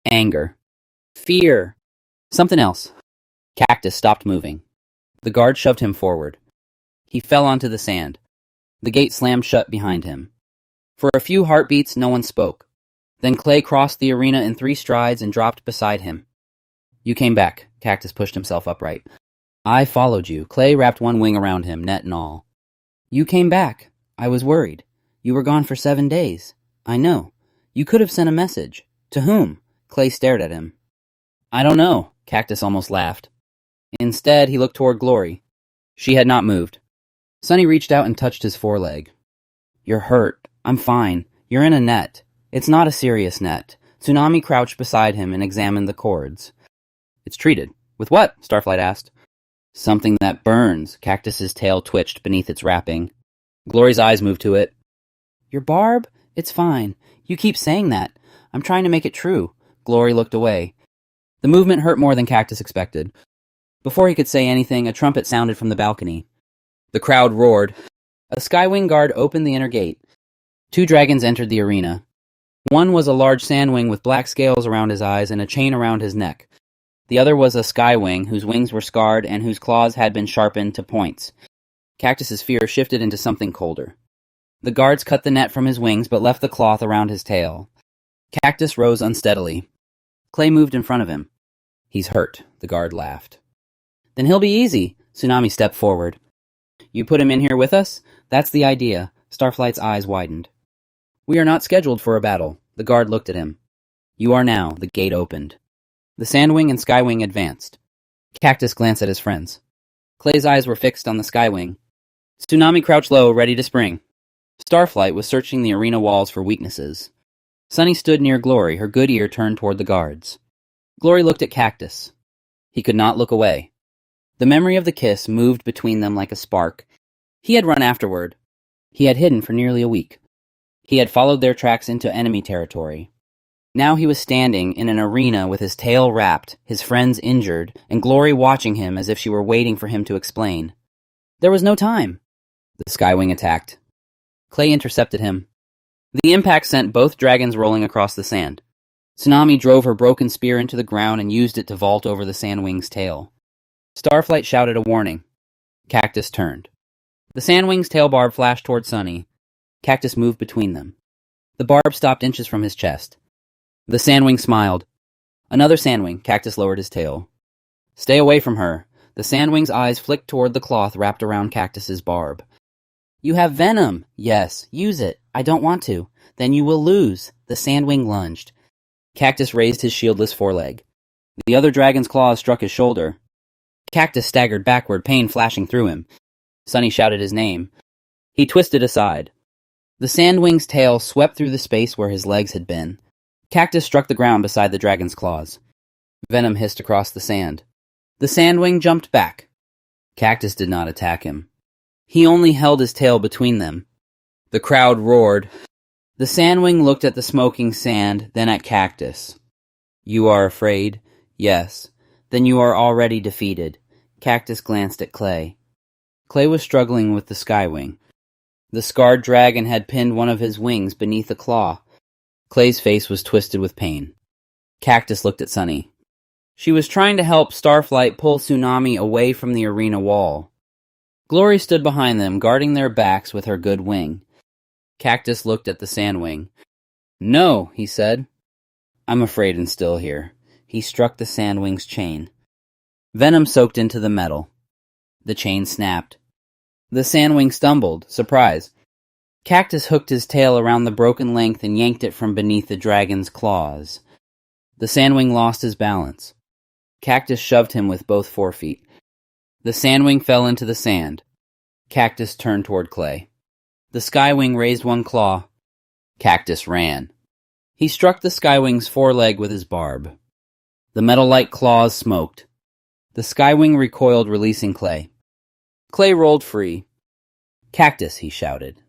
Anger. Fear. Something else. Cactus stopped moving. The guard shoved him forward. He fell onto the sand. The gate slammed shut behind him. For a few heartbeats, no one spoke. Then Clay crossed the arena in 3 strides and dropped beside him. "You came back." Cactus pushed himself upright. "I followed you." Clay wrapped one wing around him, net and all. "You came back. I was worried. You were gone for 7 days. I know. You could have sent a message. To whom?" Clay stared at him. "I don't know." Cactus almost laughed. Instead, he looked toward Glory. She had not moved. Sunny reached out and touched his foreleg. "You're hurt. I'm fine. You're in a net. It's not a serious net." Tsunami crouched beside him and examined the cords. "It's treated." "With what?" Starflight asked. "Something that burns." Cactus's tail twitched beneath its wrapping. Glory's eyes moved to it. "Your barb? It's fine. You keep saying that. I'm trying to make it true." Glory looked away. The movement hurt more than Cactus expected. Before he could say anything, a trumpet sounded from the balcony. The crowd roared. A Skywing guard opened the inner gate. 2 dragons entered the arena. One was a large sandwing with black scales around his eyes and a chain around his neck. The other was a Skywing whose wings were scarred and whose claws had been sharpened to points. Cactus's fear shifted into something colder. The guards cut the net from his wings but left the cloth around his tail. Cactus rose unsteadily. Clay moved in front of him. "He's hurt," the guard laughed. "Then he'll be easy." Tsunami stepped forward. "You put him in here with us? That's the idea." Starflight's eyes widened. "We are not scheduled for a battle." The guard looked at him. "You are now." The gate opened. The Sandwing and Skywing advanced. Cactus glanced at his friends. Clay's eyes were fixed on the Skywing. Tsunami crouched low, ready to spring. Starflight was searching the arena walls for weaknesses. Sunny stood near Glory, her good ear turned toward the guards. Glory looked at Cactus. He could not look away. The memory of the kiss moved between them like a spark. He had run afterward. He had hidden for nearly a week. He had followed their tracks into enemy territory. Now he was standing in an arena with his tail wrapped, his friends injured, and Glory watching him as if she were waiting for him to explain. There was no time. The Skywing attacked. Clay intercepted him. The impact sent both dragons rolling across the sand. Tsunami drove her broken spear into the ground and used it to vault over the Sandwing's tail. Starflight shouted a warning. Cactus turned. The Sandwing's tail barb flashed toward Sunny. Cactus moved between them. The barb stopped inches from his chest. The Sandwing smiled. Another Sandwing. Cactus lowered his tail. Stay away from her. The Sandwing's eyes flicked toward the cloth wrapped around Cactus's barb. You have venom. Yes, use it. I don't want to. Then you will lose. The Sandwing lunged. Cactus raised his shieldless foreleg. The other dragon's claws struck his shoulder. Cactus staggered backward, pain flashing through him. Sunny shouted his name. He twisted aside. The Sandwing's tail swept through the space where his legs had been. Cactus struck the ground beside the dragon's claws. Venom hissed across the sand. The Sandwing jumped back. Cactus did not attack him. He only held his tail between them. The crowd roared. The Sandwing looked at the smoking sand, then at Cactus. You are afraid? Yes. Then you are already defeated. Cactus glanced at Clay. Clay was struggling with the Skywing. The scarred dragon had pinned one of his wings beneath a claw. Clay's face was twisted with pain. Cactus looked at Sunny. She was trying to help Starflight pull Tsunami away from the arena wall. Glory stood behind them, guarding their backs with her good wing. Cactus looked at the Sandwing. No, he said. I'm afraid and still here. He struck the Sandwing's chain. Venom soaked into the metal. The chain snapped. The Sandwing stumbled, surprised. Cactus hooked his tail around the broken length and yanked it from beneath the dragon's claws. The Sandwing lost his balance. Cactus shoved him with both forefeet. The Sandwing fell into the sand. Cactus turned toward Clay. The Skywing raised one claw. Cactus ran. He struck the Skywing's foreleg with his barb. The metal-like claws smoked. The Skywing recoiled, releasing Clay. Clay rolled free. Cactus, he shouted.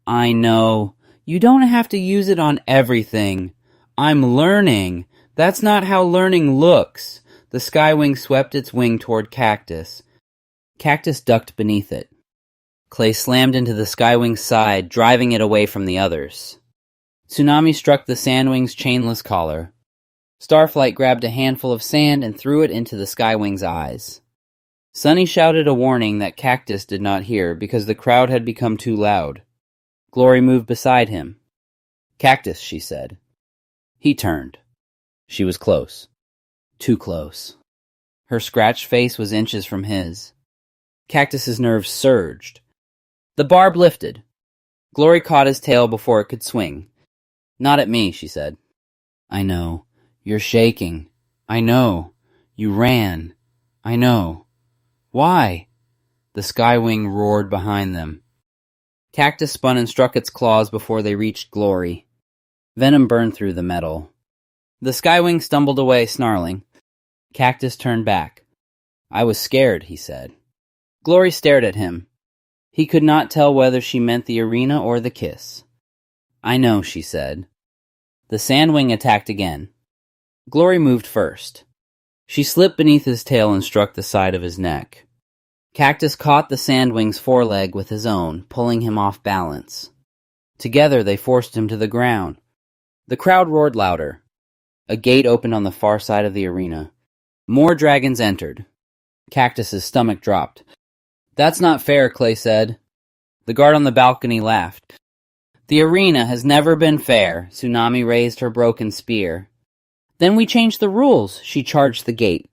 I know. You don't have to use it on everything. I'm learning. That's not how learning looks. The Skywing swept its wing toward Cactus. Cactus ducked beneath it. Clay slammed into the Skywing's side, driving it away from the others. Tsunami struck the Sandwing's chainless collar. Starflight grabbed a handful of sand and threw it into the Skywing's eyes. Sunny shouted a warning that Cactus did not hear because the crowd had become too loud. Glory moved beside him. Cactus, she said. He turned. She was close. Too close. Her scratched face was inches from his. Cactus's nerves surged. The barb lifted. Glory caught his tail before it could swing. Not at me, she said. I know. You're shaking. I know. You ran. I know. Why? The Skywing roared behind them. Cactus spun and struck its claws before they reached Glory. Venom burned through the metal. The Skywing stumbled away, snarling. Cactus turned back. I was scared, he said. Glory stared at him. He could not tell whether she meant the arena or the kiss. I know, she said. The Sandwing attacked again. Glory moved first. She slipped beneath his tail and struck the side of his neck. Cactus caught the Sandwing's foreleg with his own, pulling him off balance. Together they forced him to the ground. The crowd roared louder. A gate opened on the far side of the arena. More dragons entered. Cactus's stomach dropped. That's not fair, Clay said. The guard on the balcony laughed. The arena has never been fair. Tsunami raised her broken spear. Then we changed the rules. She charged the gate.